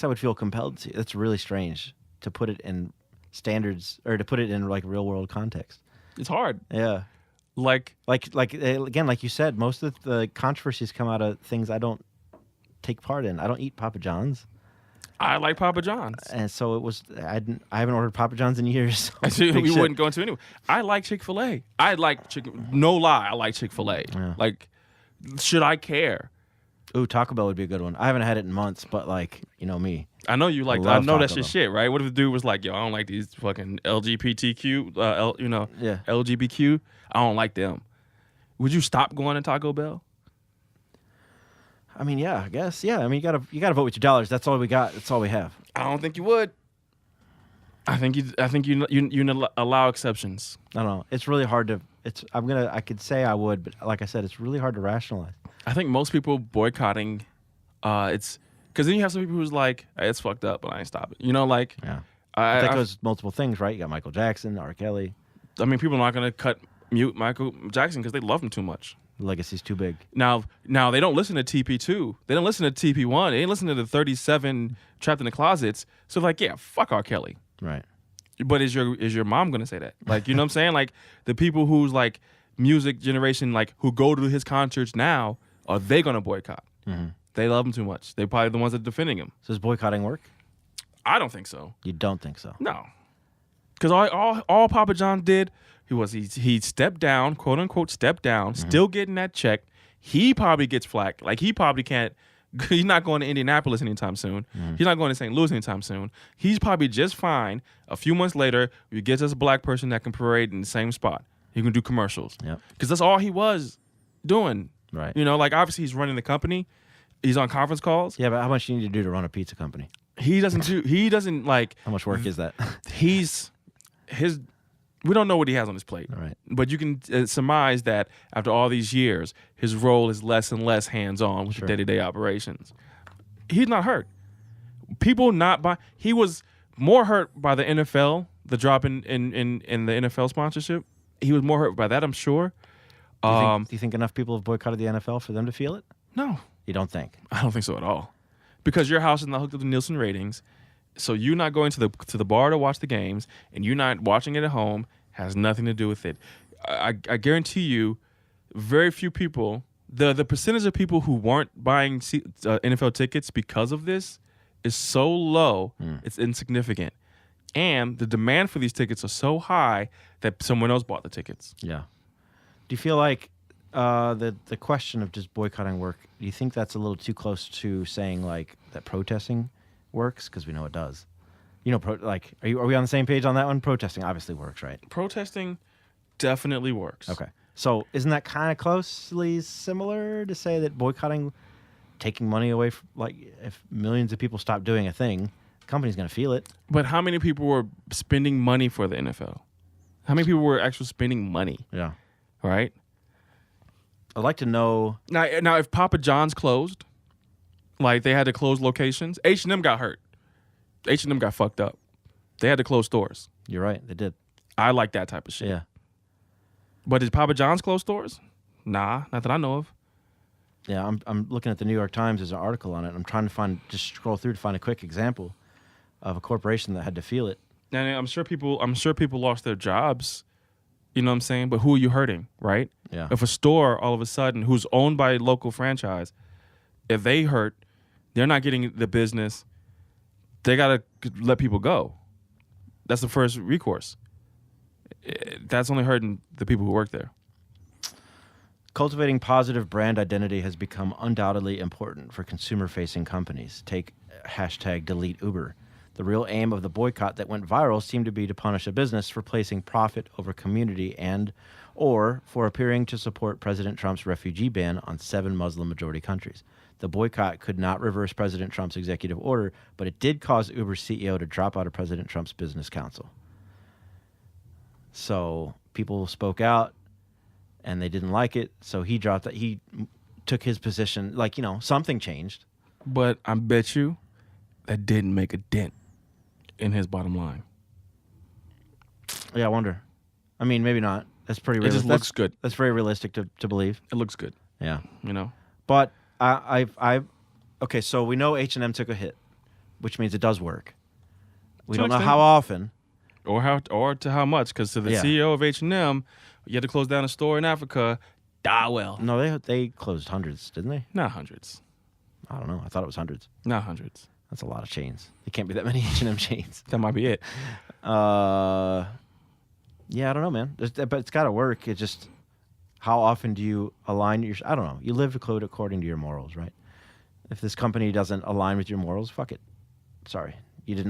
would feel compelled to. That's really strange to put it in standards or to put it in like real world context. It's hard. Yeah. Like Again, like you said, most of the controversies come out of things I don't take part in. I don't eat Papa John's, I like Papa John's. and so I haven't ordered Papa John's in years. So We wouldn't go into anyway. I like Chick-fil-A. I like chicken. No lie, I like Chick-fil-A. Yeah. Like, should I care? Ooh, Taco Bell would be a good one. I haven't had it in months, but like, you know me. I know you like. Love I know that's Taco your Bell. shit, right? What if the dude was like, "Yo, I don't like these fucking LGBTQ, Yeah. LGBTQ. I don't like them." Would you stop going to Taco Bell? I mean, yeah, I guess. Yeah, I mean, you gotta vote with your dollars. That's all we got. That's all we have. I don't think you would. I think you allow exceptions. I don't know. It's really hard to. I could say I would, but like I said, it's really hard to rationalize. I think most people boycotting, it's because then you have some people who's like, hey, it's fucked up, but I ain't stopping. You know, like, Yeah. I That goes multiple things, right? You got Michael Jackson, R. Kelly. mean, people are not gonna mute Michael Jackson because they love him too much. The legacy's too big. Now they don't listen to TP2. They don't listen to TP1. They ain't listen to the 37 Trapped in the Closets. So like, yeah, fuck R. Kelly. Right. But is your mom gonna say that? Like, you know what I'm saying? Like the people who's like music generation, like who go to his concerts now, are they gonna boycott? Mm-hmm. They love him too much. They're probably the ones that are defending him. So does boycotting work? I don't think so. You don't think so? No, because all Papa John did, he stepped down, quote unquote, stepped down, still getting that check. He probably gets flack. Like he probably can't. He's not going to Indianapolis anytime soon. He's not going to St. Louis anytime soon. He's probably just fine. A few months later, you get us a black person that can parade in the same spot. He can do commercials. Yep. Because that's all he was doing. Right. You know, like obviously he's running the company. He's on conference calls. Yeah, but how much do you need to do to run a pizza company? He doesn't like. How much work is that? We don't know what he has on his plate. All right. But you can surmise that after all these years, his role is less and less hands-on with the day-to-day operations. He's not hurt. He was more hurt by the NFL, the drop in the NFL sponsorship. He was more hurt by that, I'm sure. Do you think enough people have boycotted the NFL for them to feel it? No. You don't think? I don't think so at all. Because your house is not hooked up to Nielsen ratings, so you not going to the bar to watch the games, and you not watching it at home has nothing to do with it. I guarantee you, very few people, the percentage of people who weren't buying NFL tickets because of this is so low, it's insignificant. And the demand for these tickets are so high that someone else bought the tickets. Yeah. Do you feel like the question of just boycotting work, do you think that's a little too close to saying like that protesting works? Because we know it does. You know, are we on the same page on that one? Protesting obviously works, right? Protesting definitely works. Okay. So isn't that kind of closely similar to say that boycotting, taking money away from, like, if millions of people stop doing a thing, the company's going to feel it. But how many people were spending money for the NFL? How many people were actually spending money? Yeah. Right? I'd like to know. Now, if Papa John's closed, like they had to close locations, H&M got hurt. H&M got fucked up. They had to close stores. You're right. They did. I like that type of shit. Yeah. But did Papa John's close stores? Nah, not that I know of. Yeah, I'm looking at the New York Times. There's an article on it. I'm trying to just scroll through to find a quick example of a corporation that had to feel it. And I'm sure people lost their jobs. You know what I'm saying? But who are you hurting, right? Yeah. If a store all of a sudden who's owned by a local franchise, if they hurt, they're not getting the business. They gotta let people go. That's the first recourse. That's only hurting the people who work there. Cultivating positive brand identity has become undoubtedly important for consumer-facing companies. Take #DeleteUber. The real aim of the boycott that went viral seemed to be to punish a business for placing profit over community or for appearing to support President Trump's refugee ban on 7 Muslim-majority countries. The boycott could not reverse President Trump's executive order, but it did cause Uber's CEO to drop out of President Trump's business council. So people spoke out, and they didn't like it, so he dropped that. He took his position, like, something changed. But I bet you that didn't make a dent in his bottom line. Yeah, I wonder. I mean, maybe not. That's pretty realistic. It just looks good. That's very realistic to believe. It looks good. Yeah. But okay, so we know H&M took a hit, which means it does work. We don't know extent. how often. Or to how much, because to the CEO of H&M, you had to close down a store in Africa. Well. No, they closed hundreds, didn't they? Not hundreds. I don't know. I thought it was hundreds. Not hundreds. That's a lot of chains. There can't be that many H&M chains. That might be it. Yeah, I don't know, man. But it's got to work. It's just, how often do you align I don't know. You live according to your morals, right? If this company doesn't align with your morals, fuck it. Sorry. You're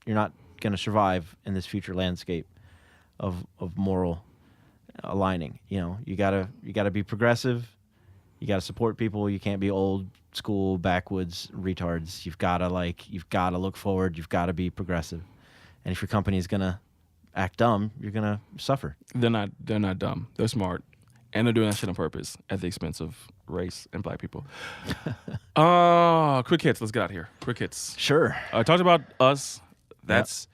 not going to survive in this future landscape of moral aligning. You gotta be progressive. You gotta support people. You can't be old school backwoods retards. You've gotta look forward. You've gotta be progressive. And if your company is gonna act dumb, you're gonna suffer. They're not dumb. They're smart, and they're doing that shit on purpose at the expense of race and black people. Quick hits. Let's get out of here. Quick hits. Sure. I talked about Us. That's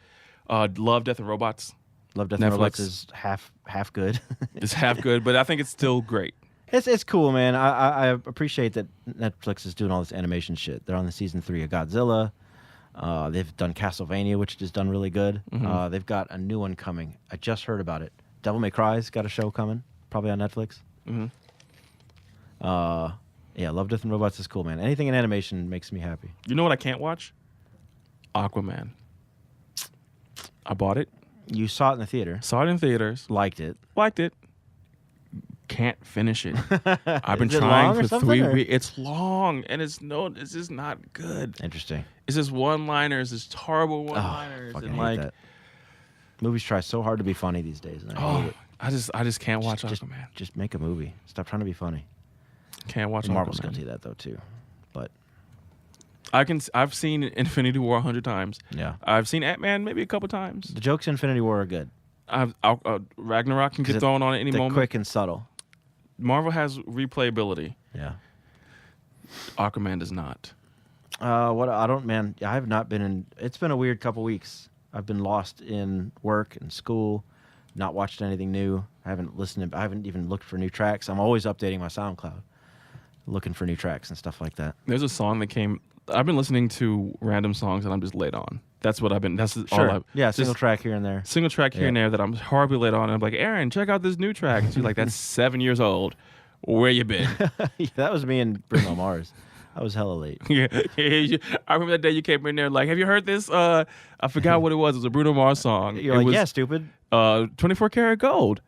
Love, Death, and Robots. Love, Death, and Robots is half good. It's half good, but I think it's still great. It's cool, man. I appreciate that Netflix is doing all this animation shit. They're on the season 3 of Godzilla. They've done Castlevania, which has done really good. Mm-hmm. They've got a new one coming. I just heard about it. Devil May Cry's got a show coming, probably on Netflix. Mm-hmm. Yeah, Love, Death, and Robots is cool, man. Anything in animation makes me happy. You know what I can't watch? Aquaman. I bought it. You saw it in the theater. Saw it in theaters. Liked it. Liked it. Can't finish it. I've been Is it long trying or for something, 3 or- weeks. It's long, and it's just not good. Interesting. It's just one-liners. It's horrible Oh, one-liners, fucking and hate like, that. Movies try so hard to be funny these days, and I hate it. I just can't watch Just- Aquaman. Just make a movie. Stop trying to be funny. Can't watch Marvel's Aquaman. guilty of that though too, but I've seen Infinity War 100 times. yeah, I've seen Ant-Man maybe a couple times. the jokes in Infinity War are good. Ragnarok can 'Cause get thrown on at any They're moment. quick and subtle. Marvel has replayability. Yeah. Aquaman does not. What I don't, man. I have not been in. It's been a weird couple weeks. I've been lost in work and school, not watched anything new. I haven't even looked for new tracks. I'm always updating my SoundCloud, looking for new tracks and stuff like that. There's a song that came. I've been listening to random songs and I'm just late on. That's what I've been. That's all Sure. I've. Yeah, just single track here and there. Single track here Yeah. and there that I'm horribly late on. And I'm like, Aaron, check out this new track. And she's like, that's 7 years old. Where you been? That was me and Bruno Mars. I was hella late. Yeah. I remember that day you came in there like, have you heard this? I forgot what it was. It was a Bruno Mars song. You're it like, was, yeah, stupid. 24 karat gold.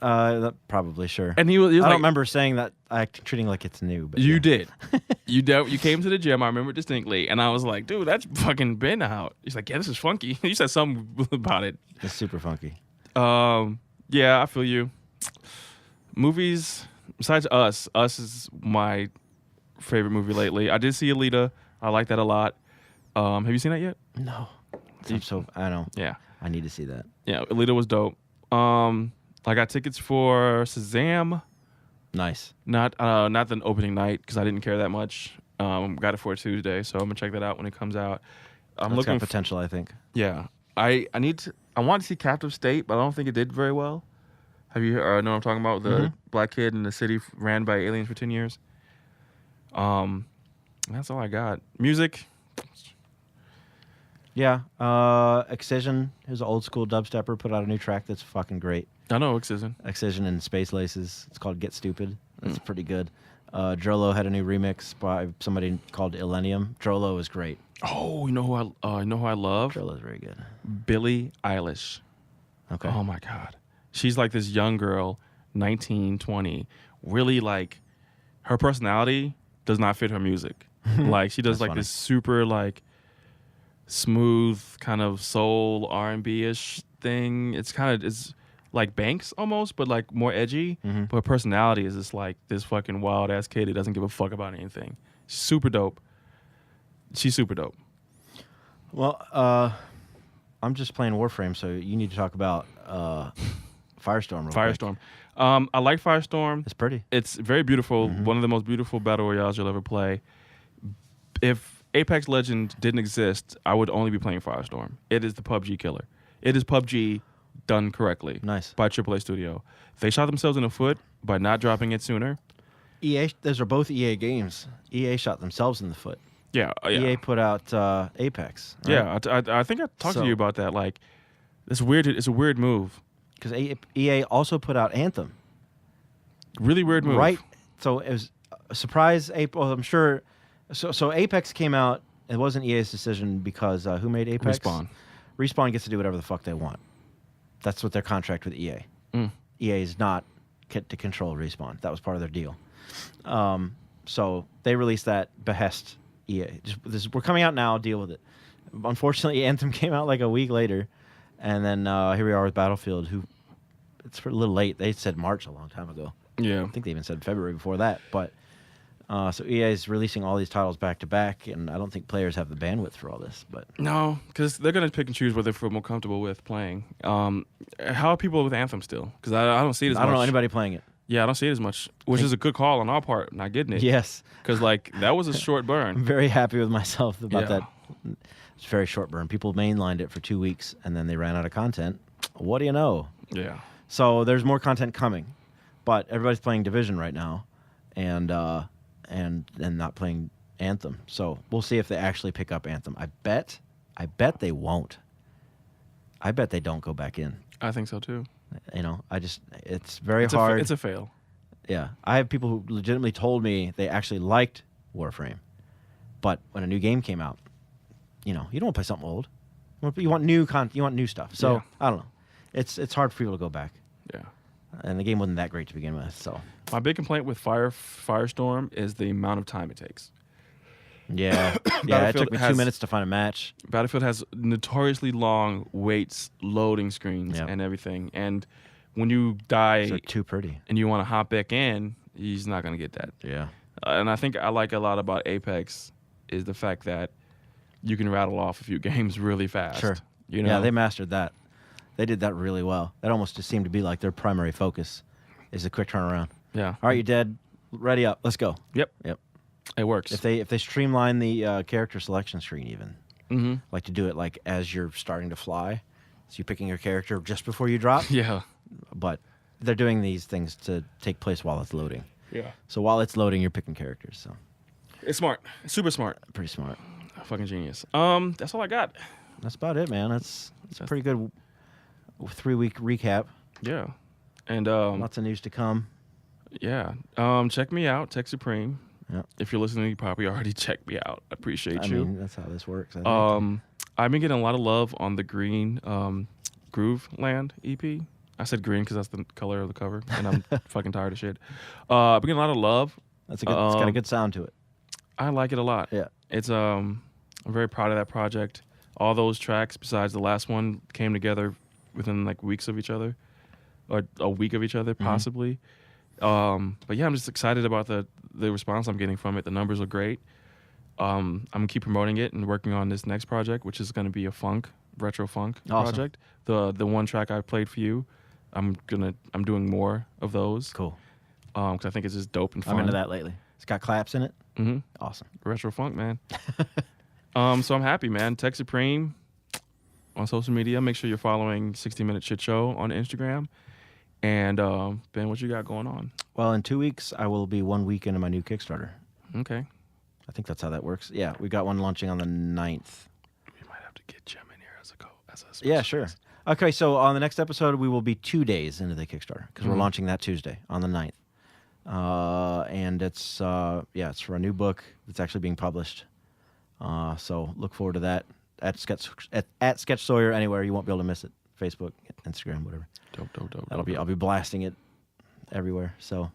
Probably sure. And he was I like, don't remember saying that. Treating like it's new. But you yeah. did. You came to the gym. I remember distinctly. And I was like, dude, that's fucking been out. He's like, yeah, this is funky. You said something about it. It's super funky. Yeah, I feel you. Movies, besides Us is my favorite movie lately. I did see Alita. I like that a lot. Have you seen that yet? No. I know. Yeah. I need to see that. Yeah, Alita was dope. I got tickets for Shazam. Nice. Not the opening night because I didn't care that much. Got it for a Tuesday, so I'm gonna check that out when it comes out. I'm That's looking. got potential, I think. Yeah, I want to see Captive State, but I don't think it did very well. Have you know what I'm talking about? The black kid in the city ran by aliens for 10 years. That's all I got. Music. Yeah. Excision, who's an old school dubstepper, put out a new track that's fucking great. I know Excision. Excision and Space Laces. It's called Get Stupid. That's pretty good. Drolo had a new remix by somebody called Illenium. Drolo is great. Oh, you know who I love? Drolo is very good. Billie Eilish. Okay. Oh my God. She's like this young girl, 19, 20. Really like her personality does not fit her music. Like she does That's like funny. this super like smooth kind of soul R&B-ish thing. It's like Banks almost, but like more edgy. But her personality is just like this fucking wild ass kid who doesn't give a fuck about anything. Super dope. She's super dope. Well, I'm just playing Warframe, so you need to talk about Firestorm. Real quick. Firestorm. I like Firestorm. It's pretty. It's very beautiful. One of the most beautiful battle royales you'll ever play. If Apex Legends didn't exist, I would only be playing Firestorm. It is the PUBG killer. It is PUBG done correctly. Nice. By AAA Studio. They shot themselves in the foot by not dropping it sooner. EA, those are both EA games. EA shot themselves in the foot. Yeah. EA put out Apex. Right? Yeah, I think I talked to So- you about that. Like, it's weird. It's a weird move. Because EA also put out Anthem. Really weird move. Right. So it was a surprise. Well, I'm sure. So Apex came out. It wasn't EA's decision because who made Apex? Respawn. Respawn gets to do whatever the fuck they want. That's what their contract with EA. EA is not to control Respawn. That was part of their deal. So they released that behest. EA. We're coming out now. Deal with it. Unfortunately, Anthem came out like a week later, and then here we are with Battlefield. It's a little late. They said March a long time ago. Yeah. I think they even said February before that. But so EA is releasing all these titles back to back, and I don't think players have the bandwidth for all this. But No, because they're gonna pick and choose what they feel more comfortable with playing. How are people with Anthem still? Because I don't see it as much. I don't know anybody playing it. Yeah, I don't see it as much, which is a good call on our part, not getting it. Yes, Because like that was a short I'm burn. very happy with myself about Yeah. that. It's a very short burn. People mainlined it for 2 weeks, and then they ran out of content. What do you know? Yeah. So there's more content coming, but everybody's playing Division right now, and not playing Anthem. So we'll see if they actually pick up Anthem. I bet they won't. I bet they don't go back in. I think so too. You know, it's very hard. It's a fail. Yeah. I have people who legitimately told me they actually liked Warframe. But when a new game came out, you know, you don't want to play something old. You want new content. You want new stuff. So Yeah. I don't know. It's hard for people to go back. Yeah. And the game wasn't that great to begin with. So My big complaint with Firestorm is the amount of time it takes. yeah, yeah. It took me 2 has- minutes to find a match. Battlefield has notoriously long waits, loading screens, Yep. and everything. And when you die They're too pretty. and you want to hop back in, he's not going to get that. Yeah. And I think I like a lot about Apex is the fact that you can rattle off a few games really fast. Sure. You know? Yeah, they mastered that. They did that really well. That almost just seemed to be like their primary focus is a quick turnaround. Yeah. All right, you're dead. Ready up. Let's go. Yep. Yep. It works. If they streamline the character selection screen even, Mm-hmm. like to do it like as you're starting to fly, so you're picking your character just before you drop. Yeah. But they're doing these things to take place while it's loading. Yeah. So while it's loading, you're picking characters. So It's smart. Super smart. pretty smart. Fucking genius. That's all I got. That's about it, man. That's a pretty good 3-week recap. Yeah. And Lots of news to come. yeah. Check me out, Tech Supreme. Yep. If you're listening, you probably already checked me out. I appreciate I you. mean, that's how this works. I think. I've been getting a lot of love on the Green Groove Land EP. I said green because that's the color of the cover, and I'm fucking tired of shit. I've been getting a lot of love. That's a good. It's got a good sound to it. I like it a lot. Yeah. It's I'm very proud of that project. All those tracks, besides the last one, came together within like weeks of each other, or a week of each other, possibly. But yeah, I'm just excited about the response I'm getting from it. The numbers are great. I'm gonna keep promoting it and working on this next project, which is gonna be a retro funk Awesome. project. The one track I played for you, I'm doing more of those. Cool. Because I think it's just dope and fun. I'm into that lately. It's got claps in it. Mm-hmm. Awesome. Retro funk, man. So I'm happy, man. Tech Supreme on social media. Make sure you're following 60 Minute Shit Show on Instagram. And Ben, what you got going on? Well, in 2 weeks, I will be 1 week into my new Kickstarter. Okay. I think that's how that works. Yeah, we got one launching on the 9th. We might have to get Jim in here as a Yeah, sure. Okay, so on the next episode, we will be 2 days into the Kickstarter because we're launching that Tuesday on the 9th. And it's for a new book that's actually being published. So look forward to that at Sketch Sawyer anywhere. You won't be able to miss it. Facebook, Instagram, whatever. Dope. I'll be blasting it everywhere. So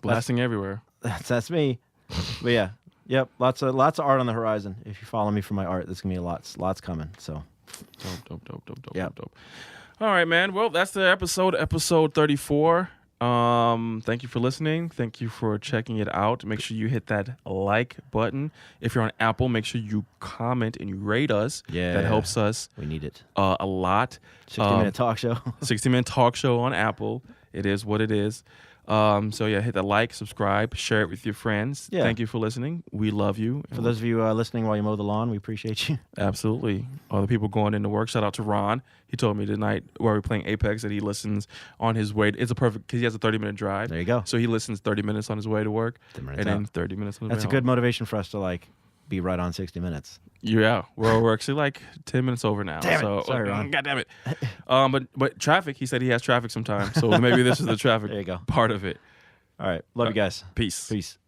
Blasting everywhere. that's me. But yeah, yep. Lots of art on the horizon. If you follow me for my art, there's gonna be lots coming. So Dope. All right, man. Well, that's the episode 34. Thank you for listening. Thank you for checking it out. Make sure you hit that like button. If you're on Apple, make sure you comment and you rate us. Yeah. That helps us we need it. a lot. 60-minute talk show. 60-minute talk show on Apple. It is what it is. So yeah, hit the like, subscribe, share it with your friends. Yeah. Thank you for listening. We love you. For those of you listening while you mow the lawn, we appreciate you. Absolutely. All the people going into work. Shout out to Ron. He told me tonight while we were playing Apex that he listens on his way. It's a perfect, because he has a 30-minute drive. There you go. So he listens 30 minutes on his way to work. 10 minutes And then out. 30 minutes on his That's a way good home. motivation for us to be right on 60 minutes. Yeah. We're actually like 10 minutes over now. Damn it. So, Sorry, Ron. God damn it. But traffic, he said he has traffic sometimes. So maybe this is the traffic There you go. part of it. All right. Love you guys. Peace. Peace.